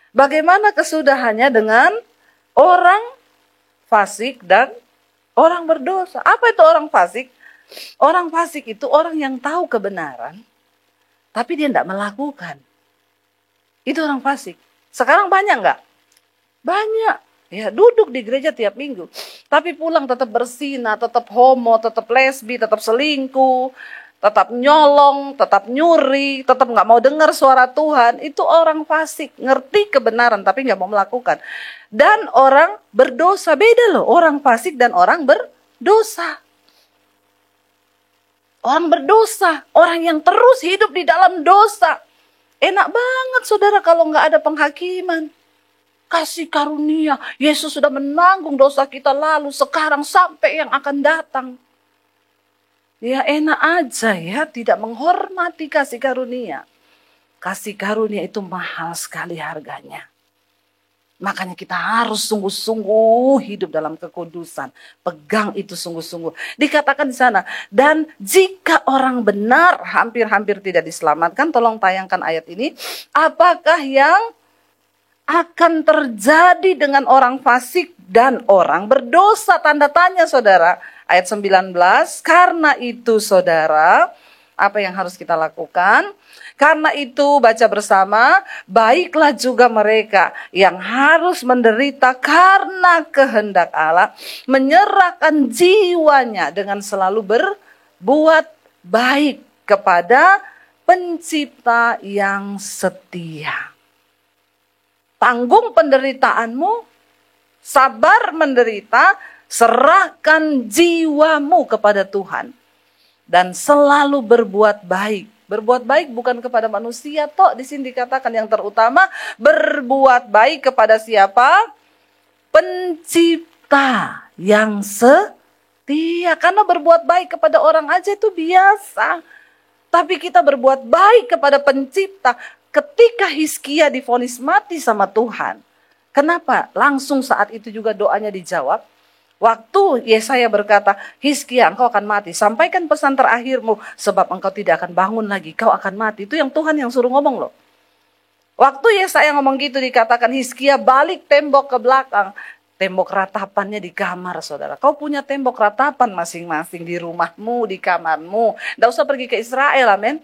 Bagaimana kesudahannya dengan orang fasik dan orang berdosa? Apa itu orang fasik? Orang fasik itu orang yang tahu kebenaran, tapi dia tidak melakukan. Itu orang fasik. Sekarang banyak nggak? Banyak. Ya, duduk di gereja tiap minggu. Tapi pulang tetap berzina, tetap homo, tetap lesbi, tetap selingkuh. Tetap nyolong, tetap nyuri, tetap nggak mau dengar suara Tuhan. Itu orang fasik, ngerti kebenaran tapi nggak mau melakukan. Dan orang berdosa, beda loh. Orang fasik dan orang berdosa. Orang berdosa, orang yang terus hidup di dalam dosa. Enak banget saudara kalau nggak ada penghakiman. Kasih karunia, Yesus sudah menanggung dosa kita lalu, sekarang sampai yang akan datang. Ya enak aja ya, tidak menghormati kasih karunia. Kasih karunia itu mahal sekali harganya. Makanya kita harus sungguh-sungguh hidup dalam kekudusan. Pegang itu sungguh-sungguh. Dikatakan di sana, dan jika orang benar hampir-hampir tidak diselamatkan, tolong tayangkan ayat ini. Apakah yang akan terjadi dengan orang fasik dan orang berdosa? Tanda tanya saudara. Ayat 19, karena itu saudara, apa yang harus kita lakukan? Karena itu baca bersama, baiklah juga mereka yang harus menderita karena kehendak Allah, menyerahkan jiwanya dengan selalu berbuat baik kepada Pencipta yang setia. Tanggung penderitaanmu, sabar menderita, serahkan jiwamu kepada Tuhan. Dan selalu berbuat baik. Berbuat baik bukan kepada manusia, toh di sini dikatakan yang terutama berbuat baik kepada siapa? Pencipta pencipta yang setia. Karena berbuat baik kepada orang aja itu biasa. Tapi kita berbuat baik kepada pencipta. Ketika Hizkia divonis mati sama Tuhan. Kenapa? Langsung saat itu juga doanya dijawab. Waktu Yesaya berkata, Hizkia engkau akan mati. Sampaikan pesan terakhirmu. Sebab engkau tidak akan bangun lagi. Kau akan mati. Itu yang Tuhan yang suruh ngomong loh. Waktu Yesaya ngomong gitu dikatakan Hizkia balik tembok ke belakang. Tembok ratapannya di kamar saudara. Kau punya tembok ratapan masing-masing di rumahmu, di kamarmu. Nggak usah pergi ke Israel, amin.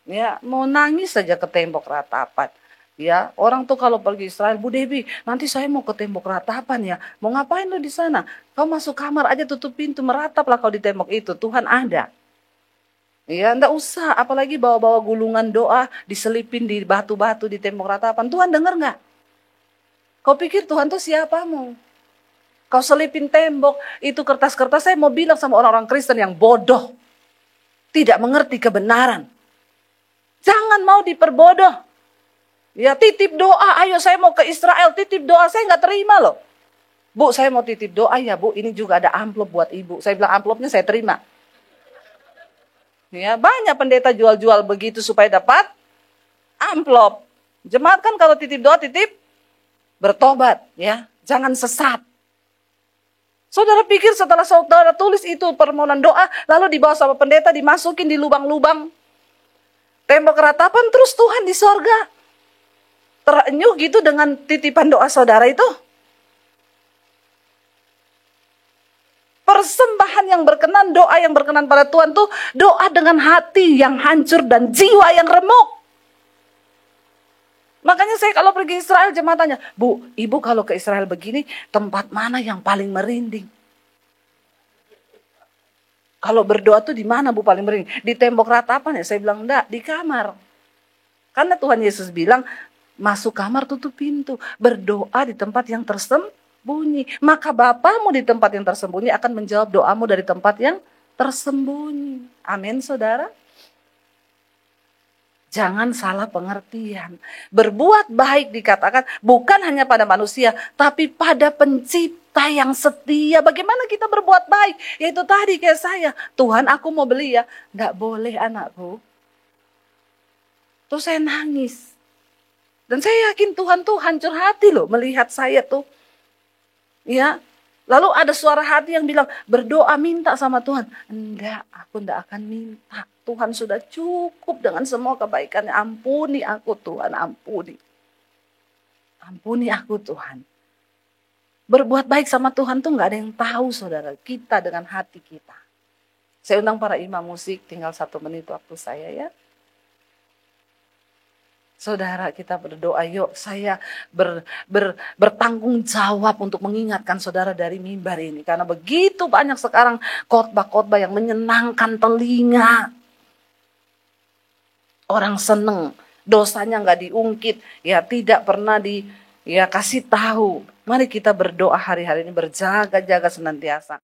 Ya, mau nangis saja ke tembok ratapan. Ya, orang tuh kalau pergi Israel, Bu Debi, nanti saya mau ke tembok ratapan ya. Mau ngapain lo di sana? Kau masuk kamar aja, tutup pintu, merataplah kau di tembok itu. Tuhan ada. Ya, enggak usah, apalagi bawa-bawa gulungan doa, diselipin di batu-batu di tembok ratapan. Tuhan dengar enggak? Kau pikir Tuhan tuh siapamu? Kau selipin tembok, itu kertas-kertas. Saya mau bilang sama orang-orang Kristen yang bodoh. Tidak mengerti kebenaran. Jangan mau diperbodoh. Ya, titip doa, ayo saya mau ke Israel, titip doa, saya nggak terima loh. Bu, saya mau titip doa ya Bu, ini juga ada amplop buat ibu. Saya bilang amplopnya saya terima. Ya, banyak pendeta jual-jual begitu supaya dapat amplop. Jemaat kan kalau titip doa, titip bertobat ya, jangan sesat. Saudara pikir setelah saudara tulis itu permohonan doa, lalu dibawa sama pendeta, dimasukin di lubang-lubang tembok ratapan, terus Tuhan di sorga terenyuh gitu dengan titipan doa saudara itu? Persembahan yang berkenan, doa yang berkenan pada Tuhan tuh doa dengan hati yang hancur dan jiwa yang remuk. Makanya saya kalau pergi Israel jemaat tanya, Bu, ibu kalau ke Israel begini, tempat mana yang paling merinding? Kalau berdoa tuh di mana Bu paling merinding? Di tembok ratapan ya? Saya bilang enggak, di kamar. Karena Tuhan Yesus bilang, masuk kamar tutup pintu. Berdoa di tempat yang tersembunyi. Maka Bapamu di tempat yang tersembunyi akan menjawab doamu dari tempat yang tersembunyi. Amin saudara. Jangan salah pengertian. Berbuat baik dikatakan bukan hanya pada manusia. Tapi pada pencipta yang setia. Bagaimana kita berbuat baik? Yaitu tadi kayak saya. Tuhan aku mau beli ya. Nggak boleh anakku. Terus saya nangis. Dan saya yakin Tuhan tuh hancur hati loh melihat saya tuh. Ya. Lalu ada suara hati yang bilang, berdoa minta sama Tuhan. Enggak, aku enggak akan minta. Tuhan sudah cukup dengan semua kebaikannya. Ampuni aku Tuhan, ampuni. Ampuni aku Tuhan. Berbuat baik sama Tuhan tuh enggak ada yang tahu saudara. Kita dengan hati kita. Saya undang para imam musik, tinggal 1 menit waktu saya ya. Saudara kita berdoa, yuk saya bertanggung jawab untuk mengingatkan saudara dari mimbar ini. Karena begitu banyak sekarang khotbah-khotbah yang menyenangkan telinga. Orang seneng, dosanya nggak diungkit, ya tidak pernah kasih tahu. Mari kita berdoa hari-hari ini berjaga-jaga senantiasa.